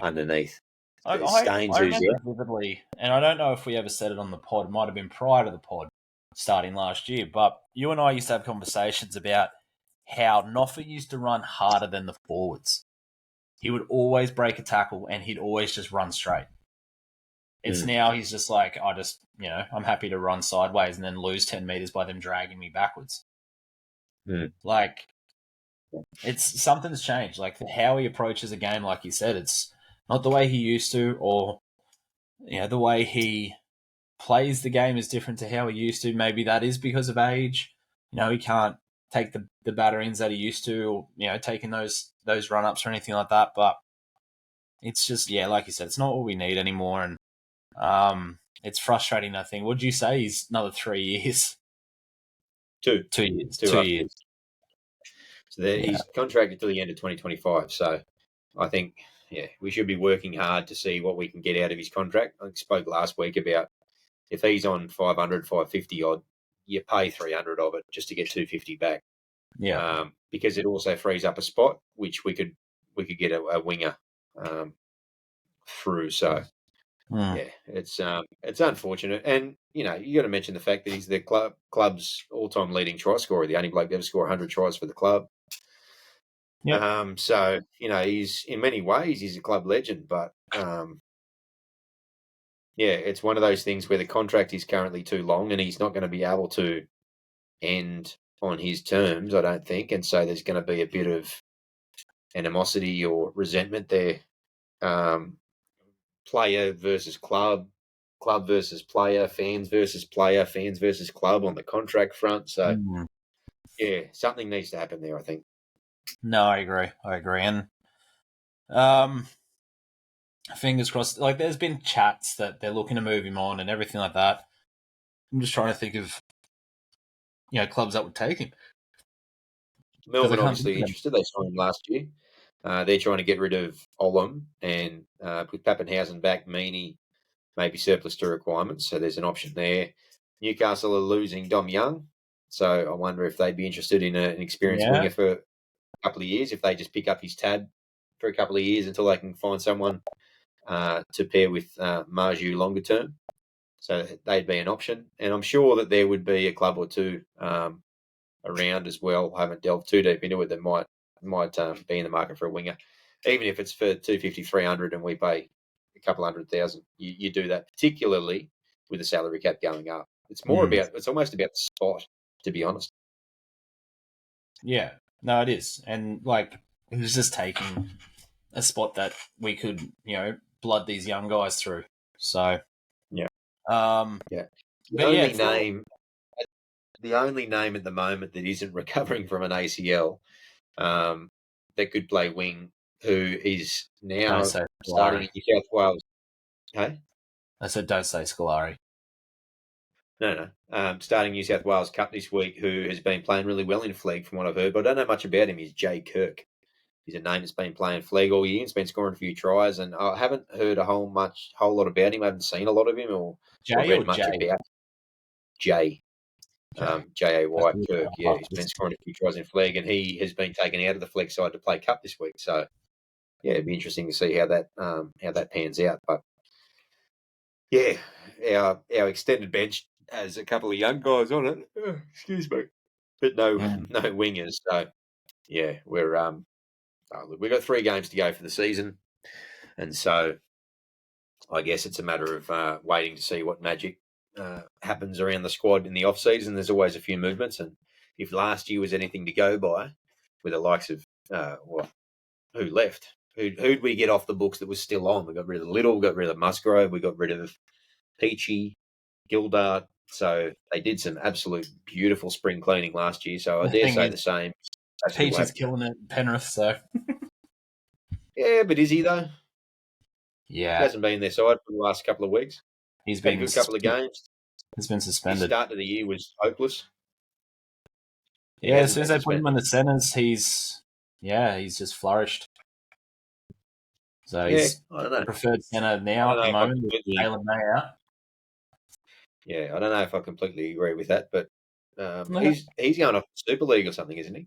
underneath. I Staines, who's remember vividly, and I don't know if we ever said it on the pod. It might have been prior to the pod starting last year, but you and I used to have conversations about how Noffa used to run harder than the forwards. He would always break a tackle and he'd always just run straight. It's now he's just like, I'm happy to run sideways and then lose 10 meters by them dragging me backwards. Like, something's changed. Like, how he approaches a game, like you said, it's not the way he used to, or the way he plays the game is different to how he used to. Maybe that is because of age. He can't take the batterings that he used to, or taking those run ups or anything like that. But it's just like you said, it's not what we need anymore, and it's frustrating. I think. Would you say he's another 3 years? 2 years. 2 years. So he's contracted till the end of 2025. So I think, we should be working hard to see what we can get out of his contract. I spoke last week about if he's on 500, 550 odd, you pay 300 of it just to get 250 back. Yeah. Because it also frees up a spot, which we could get a winger through. So it's unfortunate, and you got to mention the fact that he's the club's all-time leading try scorer, the only bloke to ever score 100 tries for the club. Yep. So he's in many ways he's a club legend, but it's one of those things where the contract is currently too long, and he's not going to be able to end on his terms, I don't think, and so there's going to be a bit of animosity or resentment there. Player versus club versus player, fans versus player, fans versus club on the contract front. So, something needs to happen there, I think. No, I agree. And fingers crossed. Like, there's been chats that they're looking to move him on and everything like that. I'm just trying to think of clubs that would take him. Melbourne obviously interested. They signed him last year. They're trying to get rid of Olam and with Pappenhausen back, Meany maybe surplus to requirements. So there's an option there. Newcastle are losing Dom Young. So I wonder if they'd be interested in an experienced winger for a couple of years, if they just pick up his tab for a couple of years until they can find someone to pair with Marju longer term. So they'd be an option. And I'm sure that there would be a club or two around as well. I haven't delved too deep into it that might be in the market for a winger. Even if it's for 250, 300 and we pay a couple 100,000, you do that, particularly with the salary cap going up. It's more it's almost about the spot, to be honest. Yeah, no, it is. And like, it was just taking a spot that we could, blood these young guys through. So, yeah. The only name at the moment that isn't recovering from an ACL that could play wing, who is now starting in New South Wales. Hey? I said don't say Scolari. No. Starting New South Wales Cup this week, who has been playing really well in flag from what I've heard, but I don't know much about him, is Jay Kirk. He's a name that's been playing flag all year. He's been scoring a few tries, and I haven't heard a whole lot about him. I haven't seen a lot of him or read much about Jay. Jay Kirk, he's been scoring a few tries in flag, and he has been taken out of the flag side to play cup this week. So, it'd be interesting to see how that pans out. But our extended bench has a couple of young guys on it. Excuse me, but no wingers. So, we've got 3 games to go for the season, and so I guess it's a matter of waiting to see what magic happens around the squad in the off season. There's always a few movements, and if last year was anything to go by, with the likes of who left? Who'd we get off the books that was still on? We got rid of Little, got rid of Musgrove, we got rid of Peachy, Gildart. So they did some absolute beautiful spring cleaning last year. So I The dare thing say is, the same. Peach is killing it, Penrith. So Yeah, but is he though? He yeah, hasn't been their side for the last couple of weeks. he's Had a been good couple of games. He's been His suspended. start of the year was hopeless. Yeah, as soon as they put him in the centres, he's just flourished. So he's I don't know. preferred centre now at the moment with Taylor May out. Yeah, I don't know if I completely agree with that, but he's going off the Super League or something, isn't he?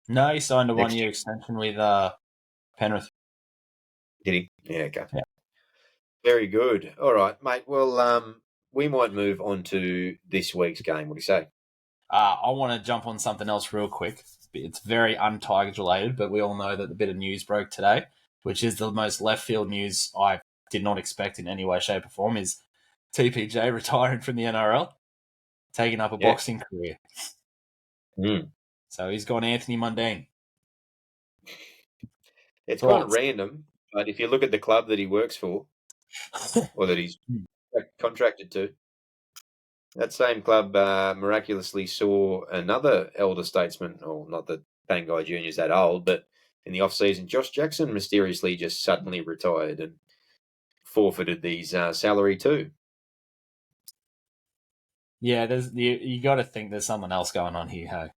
No, he signed a 1-year extension with Penrith. Did he? Yeah, okay. Yeah. Very good. All right, mate. Well, we might move on to this week's game. What do you say? I want to jump on something else real quick. It's very un-Tigers related, but we all know that a bit of news broke today, which is the most left field news I did not expect in any way, shape, or form, is TPJ retiring from the NRL, taking up a boxing career. So he's gone Anthony Mundine. It's kind of random, but if you look at the club that he works for, or that he's contracted to, that same club miraculously saw another elder statesman, or not that Pangai Jr. is that old, but in the off-season, Josh Jackson mysteriously just suddenly retired and forfeited these salary too. Yeah, you got to think there's something else going on here. Hey,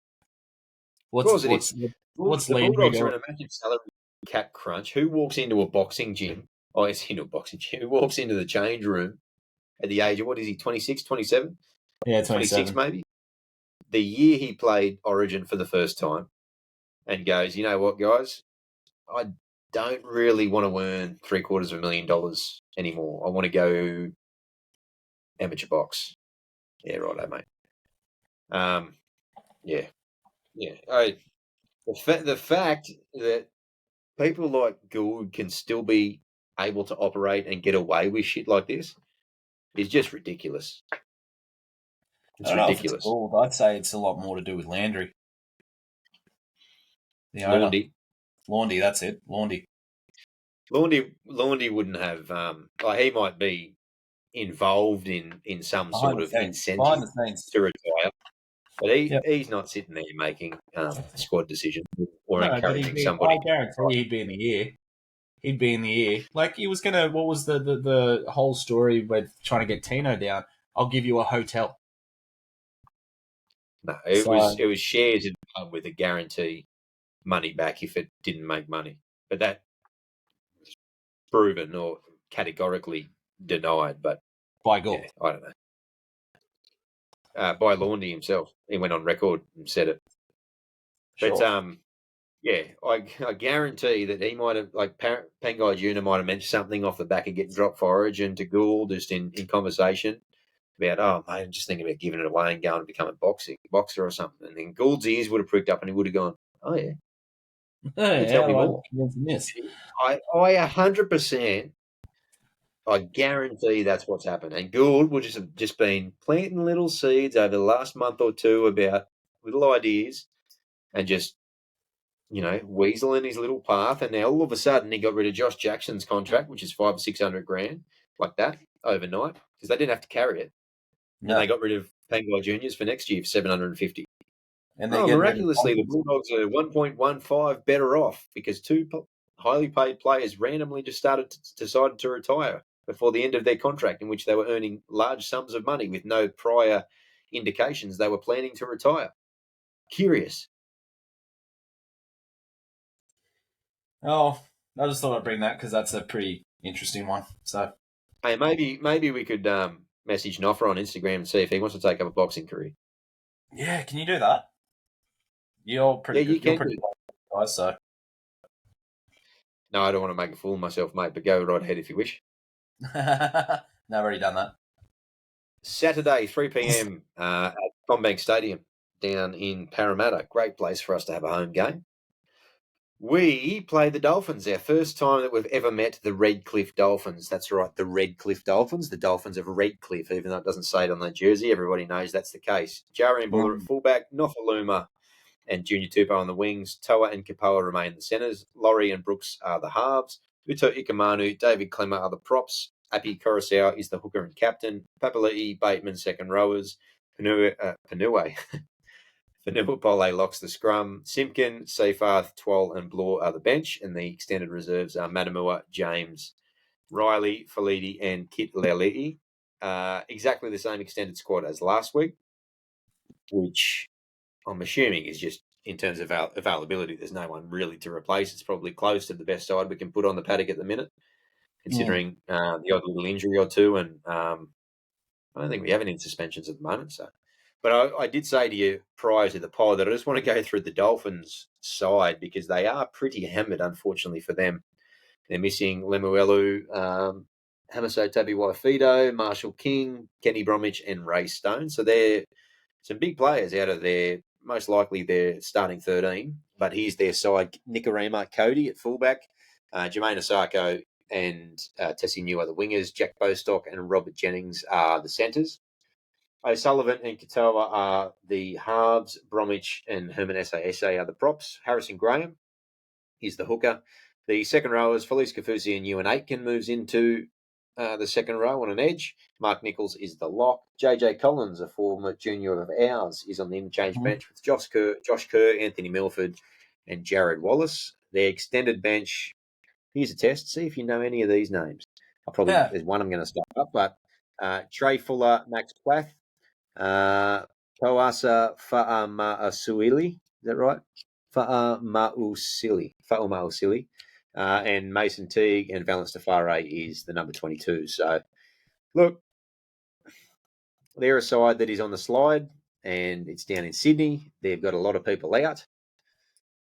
what's the Bulldogs are in a massive salary cap crunch. Who walks into a boxing gym? Oh, he's into a boxing gym. Who walks into the change room at the age of, what is he, 26, 27? Yeah, 26 maybe. The year he played Origin for the first time, and goes, you know what, guys, I don't really want to earn $750,000 anymore. I want to go amateur box. Yeah, righto, mate. The fact that people like Gould can still be able to operate and get away with shit like this is just ridiculous. It's ridiculous. I'd say it's a lot more to do with Landry. Laundy, that's it. Laundy wouldn't have. He might be involved in some sort of incentive to retire, but he's not sitting there making squad decisions or encouraging somebody. I guarantee he'd be in the year. He'd be in the year. Like he was gonna. What was the whole story with trying to get Tino down? I'll give you a hotel. No, it was shares in the club with a guarantee money back if it didn't make money, but that was proven or categorically denied. But by Gould, I don't know. By Laundy himself, he went on record and said it. Sure. But I guarantee that he might have, like Pangai Jr. might have mentioned something off the back of getting dropped for Origin to Gould, just in conversation about, oh, mate, I'm just thinking about giving it away and going and become a boxer or something. And then Gould's ears would have pricked up and he would have gone, oh, yeah. Tell me more. I 100%, I guarantee that's what's happened. And Gould would have just been planting little seeds over the last month or two about little ideas and just, weaseling his little path. And now all of a sudden he got rid of Josh Jackson's contract, which is $500,000 or $600,000, like that, overnight, because they didn't have to carry it. No. And they got rid of Pangai Juniors for next year for $750,000. And miraculously, the Bulldogs are 1.15 better off because two highly paid players randomly just decided to retire before the end of their contract, in which they were earning large sums of money with no prior indications they were planning to retire. Curious. Oh, I just thought I'd bring that because that's a pretty interesting one. So, hey, maybe we could message Noffer on Instagram and see if he wants to take up a boxing career. Yeah, can you do that? You're pretty good. You're pretty good, guys, so. No, I don't want to make a fool of myself, mate, but go right ahead if you wish. No, I've already done that. Saturday, 3 p.m. At CommBank Stadium down in Parramatta. Great place for us to have a home game. We played the Dolphins, our first time that we've ever met the Redcliffe Dolphins. That's right, the Redcliffe Dolphins, the Dolphins of Redcliffe, even though it doesn't say it on the jersey. Everybody knows that's the case. Jarian Buller at fullback, Nofaluma and Junior Tupou on the wings. Toa and Kapoa remain the centres. Laurie and Brooks are the halves. Uto Ikamanu, David Clemmer are the props. Api Coruscant is the hooker and captain. Papali'i, Bateman, second rowers. Panue Pole locks the scrum. Simpkin, Seyfarth, Twal, and Blore are the bench, and the extended reserves are Matamua, James, Riley, Falidi, and Kit Lele'i. Exactly the same extended squad as last week, which I'm assuming is just in terms of availability. There's no one really to replace. It's probably close to the best side we can put on the paddock at the minute, considering the odd little injury or two, and I don't think we have any suspensions at the moment, so. But I did say to you prior to the pod that I just want to go through the Dolphins' side because they are pretty hammered, unfortunately for them. They're missing Lemuelu, Hamaso Tabuai-Fidow, Marshall King, Kenny Bromwich, and Ray Stone. So they're some big players out of their, most likely their starting 13. But here's their side, Nikorima Cody at fullback, Jermaine Osako and Tessie New are the wingers, Jack Bostock and Robert Jennings are the centres. O'Sullivan and Katoa are the halves. Bromwich and Herman Esse are the props. Harrison Graham is the hooker. The second rowers, Felice Kafusi and Ewan Aitken moves into the second row on an edge. Mark Nichols is the lock. JJ Collins, a former junior of ours, is on the interchange bench with Josh Kerr, Anthony Milford, and Jared Wallace. Their extended bench, here's a test. See if you know any of these names. There's one I'm going to stop up, but Trey Fuller, Max Plath, Kawasa Fa'ama'asuili, is that right? Fa'ama'usili, and Mason Teague and Valence Tafare is the number 22. So, look, they're a side that is on the slide, and it's down in Sydney. They've got a lot of people out.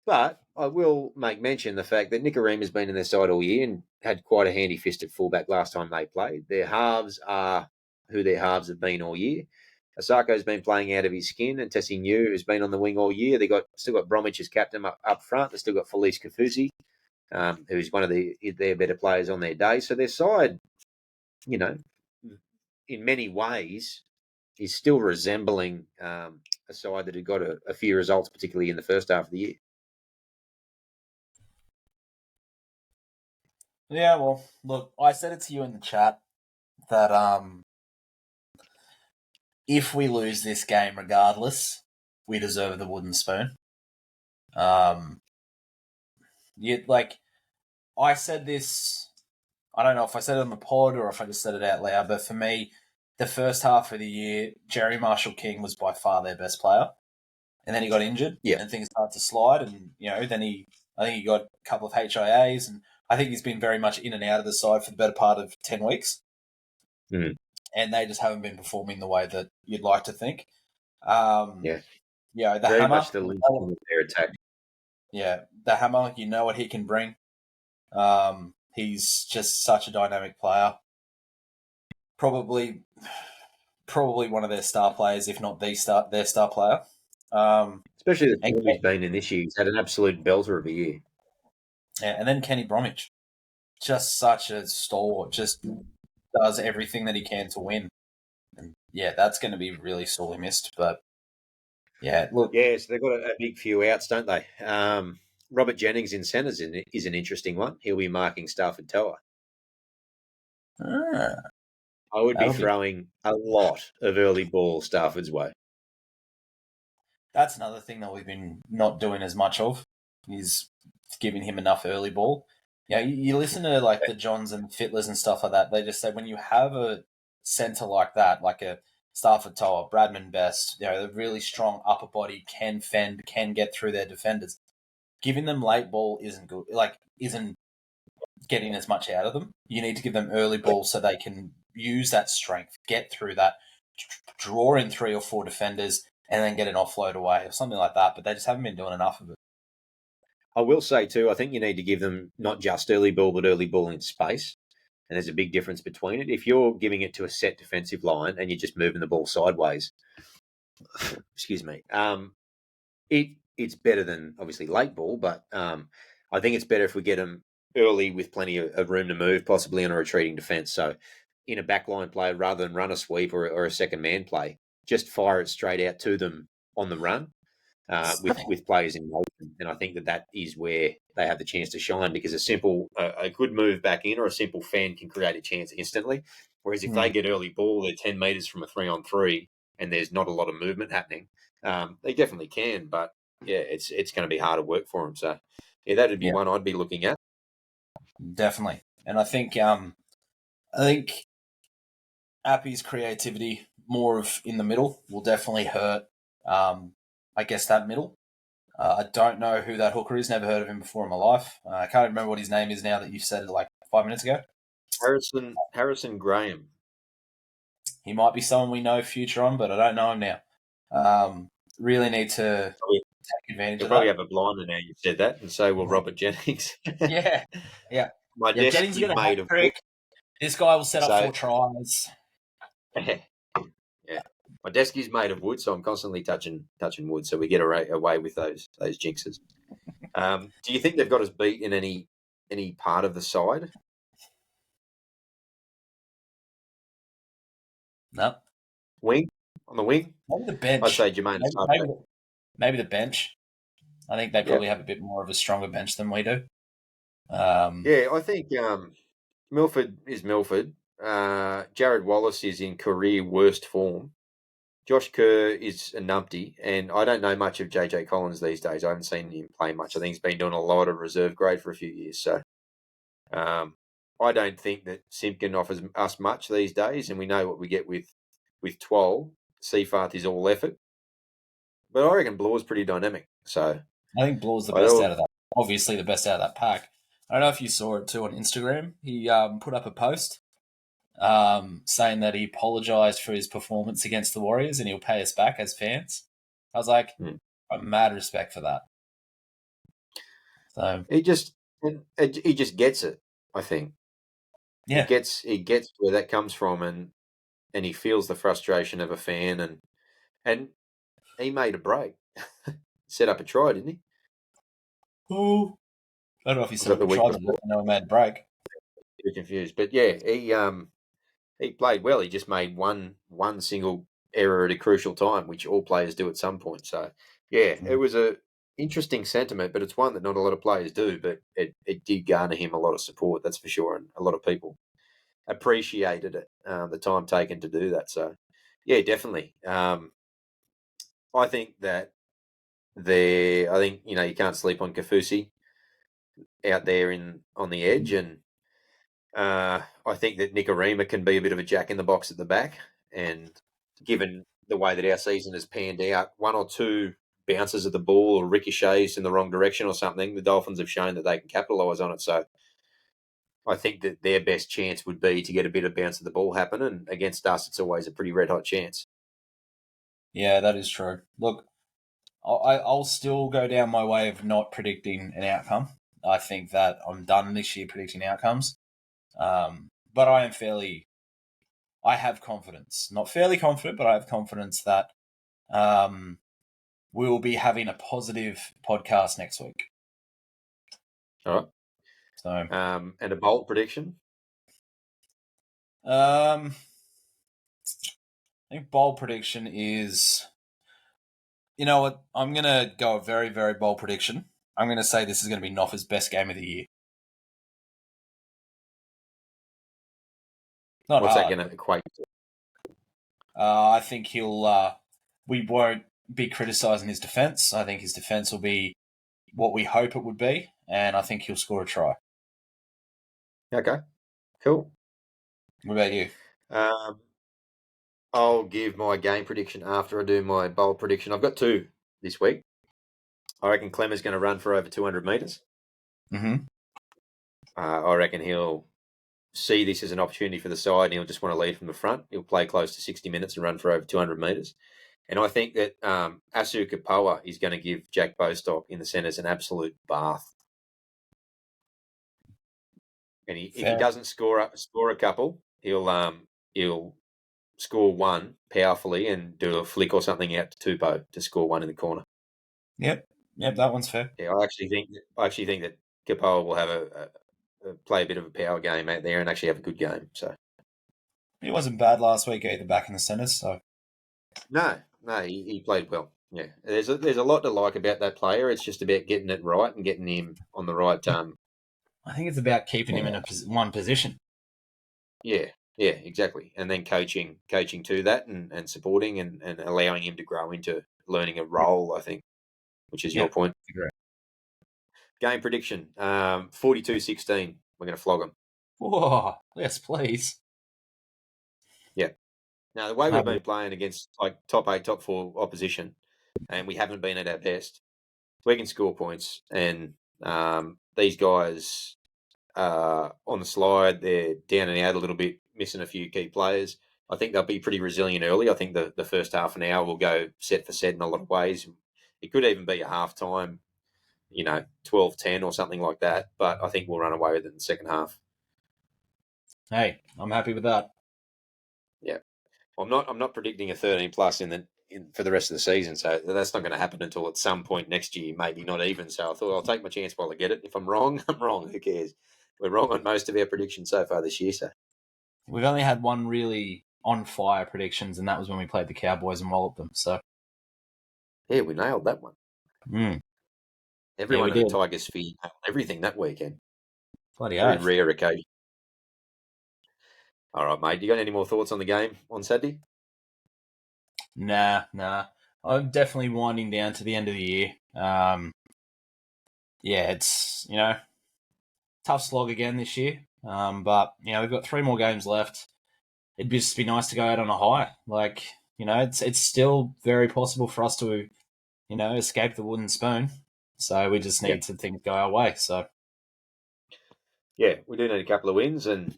But I will make mention the fact that Nikorima has been in their side all year and had quite a handy fist at fullback last time they played. Their halves are who their halves have been all year. Osako's been playing out of his skin, and Tessie New has been on the wing all year. They still got Bromwich as captain up front. They've still got Felice Kafusi, who's one of their better players on their day. So their side, in many ways, is still resembling a side that had got a few results, particularly in the first half of the year. Yeah, well, look, I said it to you in the chat that if we lose this game regardless, we deserve the wooden spoon. I said this, I don't know if I said it on the pod or if I just said it out loud, but for me, the first half of the year, Jerry Marshall King was by far their best player. And then he got injured and things started to slide. And, then I think he got a couple of HIAs, and I think he's been very much in and out of the side for the better part of 10 weeks. Mm. And they just haven't been performing the way that you'd like to think. The very Hammer, much the least of their attack. Yeah, the Hammer, you know what he can bring. He's just such a dynamic player. Probably one of their star players, if not their star player. Especially the team he's been in this year. He's had an absolute belter of a year. Yeah, and then Kenny Bromwich. Just such a stalwart. Just does everything that he can to win. And that's going to be really sorely missed. But look. Yeah, so they've got a big few outs, don't they? Robert Jennings in centres is an interesting one. He'll be marking Stafford Toa. I would be throwing a lot of early ball Stafford's way. That's another thing that we've been not doing as much of, is giving him enough early ball. Yeah, you listen to like the Johns and Fittlers and stuff like that. They just say when you have a centre like that, like a Stafford Toa, Bradman Best, the really strong upper body, can fend, can get through their defenders. Giving them late ball isn't good. Isn't getting as much out of them. You need to give them early ball so they can use that strength, get through that, draw in 3 or 4 defenders, and then get an offload away or something like that. But they just haven't been doing enough of it. I will say too, I think you need to give them not just early ball, but early ball in space. And there's a big difference between it. If you're giving it to a set defensive line and you're just moving the ball sideways, excuse me, it's better than obviously late ball, but I think it's better if we get them early with plenty of room to move, possibly on a retreating defence. So in a backline play, rather than run a sweep or a second man play, just fire it straight out to them on the run with players in motion. And I think that is where they have the chance to shine, because a good move back in or a simple fan can create a chance instantly. Whereas if they get early ball, they're 10 metres from a 3-on-3 and there's not a lot of movement happening, they definitely can. But yeah, it's going to be harder work for them. So yeah, that'd be one I'd be looking at. Definitely. And I think Appy's creativity more of in the middle will definitely hurt. I guess that middle. I don't know who that hooker is. Never heard of him before in my life. I can't remember what his name is now that you said it like 5 minutes ago. Harrison Graham. He might be someone we know future on, but I don't know him now. Really need to take advantage of that. You'll probably have a blinder now you've said that, and so will Robert Jennings. Yeah. My desk Jennings is made of wood. This guy will set up 4 tries. Yeah. My desk is made of wood, so I'm constantly touching wood, so we get away with those jinxes. Do you think they've got us beat in any part of the side? No. On the wing? Maybe the bench. I'd say Jermaine. Maybe the bench. I think they probably have a bit more of a stronger bench than we do. I think Milford is Milford. Jared Wallace is in career worst form. Josh Kerr is a numpty, and I don't know much of JJ Collins these days. I haven't seen him play much. I think he's been doing a lot of reserve grade for a few years. So I don't think that Simpkin offers us much these days, and we know what we get with Twal. Seafarth is all effort. But I reckon Blaw's pretty dynamic. So I think Blaw's the best out of that. Obviously the best out of that pack. I don't know if you saw it too on Instagram. He put up a post saying that he apologised for his performance against the Warriors and he'll pay us back as fans. I was like, mad respect for that. So he just gets it, I think. Yeah. He gets where that comes from, and he feels the frustration of a fan, and he made a break. Set up a try, didn't he? Oh, I don't know if he set up a try, but I know he made a break. You're confused, but yeah, he played well. He just made one single error at a crucial time, which all players do at some point. So yeah, it was a interesting sentiment, but it's one that not a lot of players do. But it did garner him a lot of support, that's for sure, and a lot of people appreciated it, the time taken to do that. So yeah, definitely. I think that you can't sleep on Kaufusi out there on the edge, and I think that Nikorima can be a bit of a jack in the box at the back, and given the way that our season has panned out, 1 or 2 bounces of the ball or ricochets in the wrong direction or something, the Dolphins have shown that they can capitalise on it. So I think that their best chance would be to get a bit of bounce of the ball happen, and against us, it's always a pretty red-hot chance. Yeah, that is true. Look, I'll still go down my way of not predicting an outcome. I think that I'm done this year predicting outcomes. But I have confidence. Not fairly confident, but I have confidence that we will be having a positive podcast next week. All right. So, and a bold prediction? I think bold prediction is, you know what? I'm going to go a very, very bold prediction. I'm going to say this is going to be Noffa's best game of the year. What's that going to equate to? I think we won't be criticising his defence. I think his defence will be what we hope it would be, and I think he'll score a try. Okay, cool. What about you? I'll give my game prediction after I do my bold prediction. I've got 2 this week. I reckon Clemmer's going to run for over 200 metres. Mm-hmm. I reckon he'll see this as an opportunity for the side, and he'll just want to lead from the front. He'll play close to 60 minutes and run for over 200 metres. And I think that Asu Kapoa is going to give Jack Bostock in the centres an absolute bath. And if he doesn't score a couple, he'll score one powerfully and do a flick or something out to Tupou to score one in the corner. Yep, that one's fair. Yeah, I actually think that Kapoa will have play a bit of a power game out there and actually have a good game. So He wasn't bad last week either, back in the centres. So no, he played well. Yeah, there's a lot to like about that player. It's just about getting it right and getting him on the right. I think it's about keeping him in one position. Yeah, exactly. And then coaching to that and supporting and allowing him to grow into learning a role, I think, which is your point. Agree. Game prediction, 42-16. We're going to flog them. Whoa, yes, please. Yeah. Now, the way we've been playing against like top 8, top 4 opposition, and we haven't been at our best, we can score points. And these guys on the slide, they're down and out a little bit, missing a few key players. I think they'll be pretty resilient early. I think the first half an hour will go set for set in a lot of ways. It could even be a half time, 12-10 or something like that. But I think we'll run away with it in the second half. Hey, I'm happy with that. Yeah. I'm not predicting a 13 plus for the rest of the season, so that's not going to happen until at some point next year, maybe not even. So I thought I'll take my chance while I get it. If I'm wrong, I'm wrong. Who cares? We're wrong on most of our predictions so far this year, so We've only had one really on fire predictions, and that was when we played the Cowboys and walloped them. So yeah, we nailed that one. Everyone we in the did. Tigers sphere nailed everything that weekend. Bloody Very oath. rare occasion. All right, mate. You got any more thoughts on the game on Saturday? Nah. I'm definitely winding down to the end of the year. It's tough slog again this year. But we've got 3 more games left. It'd just be nice to go out on a high. Like, it's still very possible for us to, escape the wooden spoon. So we just need to things go our way. So yeah, we do need a couple of wins, and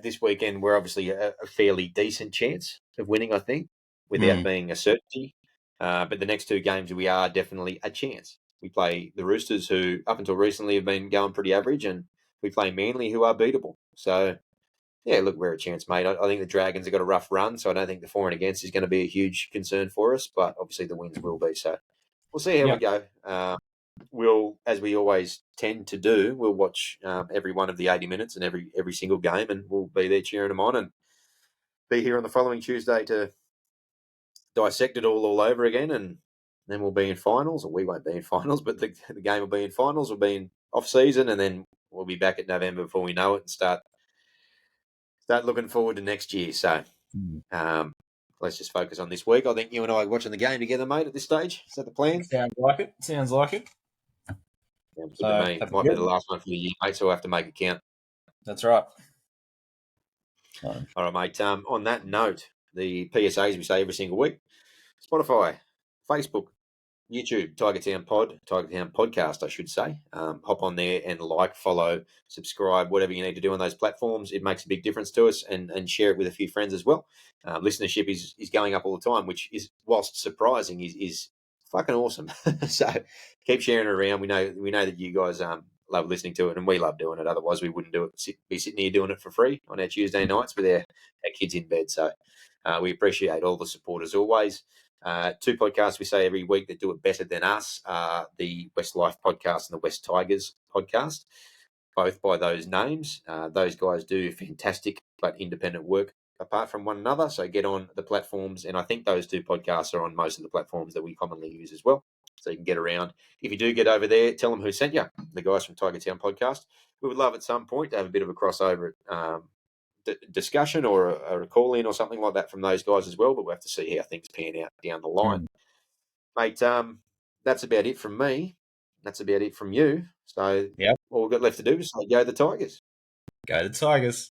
this weekend we're obviously a fairly decent chance of winning. I think, without being a certainty. But the next 2 games we are definitely a chance. We play the Roosters, who up until recently have been going pretty average, and we play Manly, who are beatable. So yeah, look, we're a chance, mate. I think the Dragons have got a rough run, so I don't think the for and against is going to be a huge concern for us. But obviously the wins will be. So we'll see how we go. We'll, as we always tend to do, we'll watch every one of the 80 minutes and every single game, and we'll be there cheering them on, and be here on the following Tuesday to dissect it all over again, and then we'll be in finals, or we won't be in finals, but the game will be in finals. We'll be in off season, and then we'll be back at November before we know it, and start looking forward to next year. So let's just focus on this week. I think you and I are watching the game together, mate, at this stage. Is that the plan? sounds like it. Sounds like it. Good to me. Might be the last one for the year, mate, so we'll have to make it count. That's right. All right, mate. On that note, the PSAs we say every single week: Spotify, Facebook, YouTube, Tiger Town Podcast, I should say. Hop on there and follow, subscribe, whatever you need to do on those platforms. It makes a big difference to us, and share it with a few friends as well. Listenership is going up all the time, which is, whilst surprising, is fucking awesome. So keep sharing it around. We know that you guys love listening to it, and we love doing it. Otherwise, we wouldn't do it. Be sitting here doing it for free on our Tuesday nights with our kids in bed. So we appreciate all the support as always. 2 podcasts we say every week that do it better than us are the West Life podcast and the West Tigers podcast, both by those names. Those guys do fantastic but independent work apart from one another, so get on the platforms, and I think those 2 podcasts are on most of the platforms that we commonly use as well, so you can get around. If you do get over there, tell them who sent you, the guys from Tiger Town Podcast. We would love at some point to have a bit of a crossover discussion or a call in or something like that from those guys as well, but we'll have to see how things pan out down the line. Mate, that's about it from me. That's about it from you. So all we've got left to do is say go the Tigers. Go the Tigers.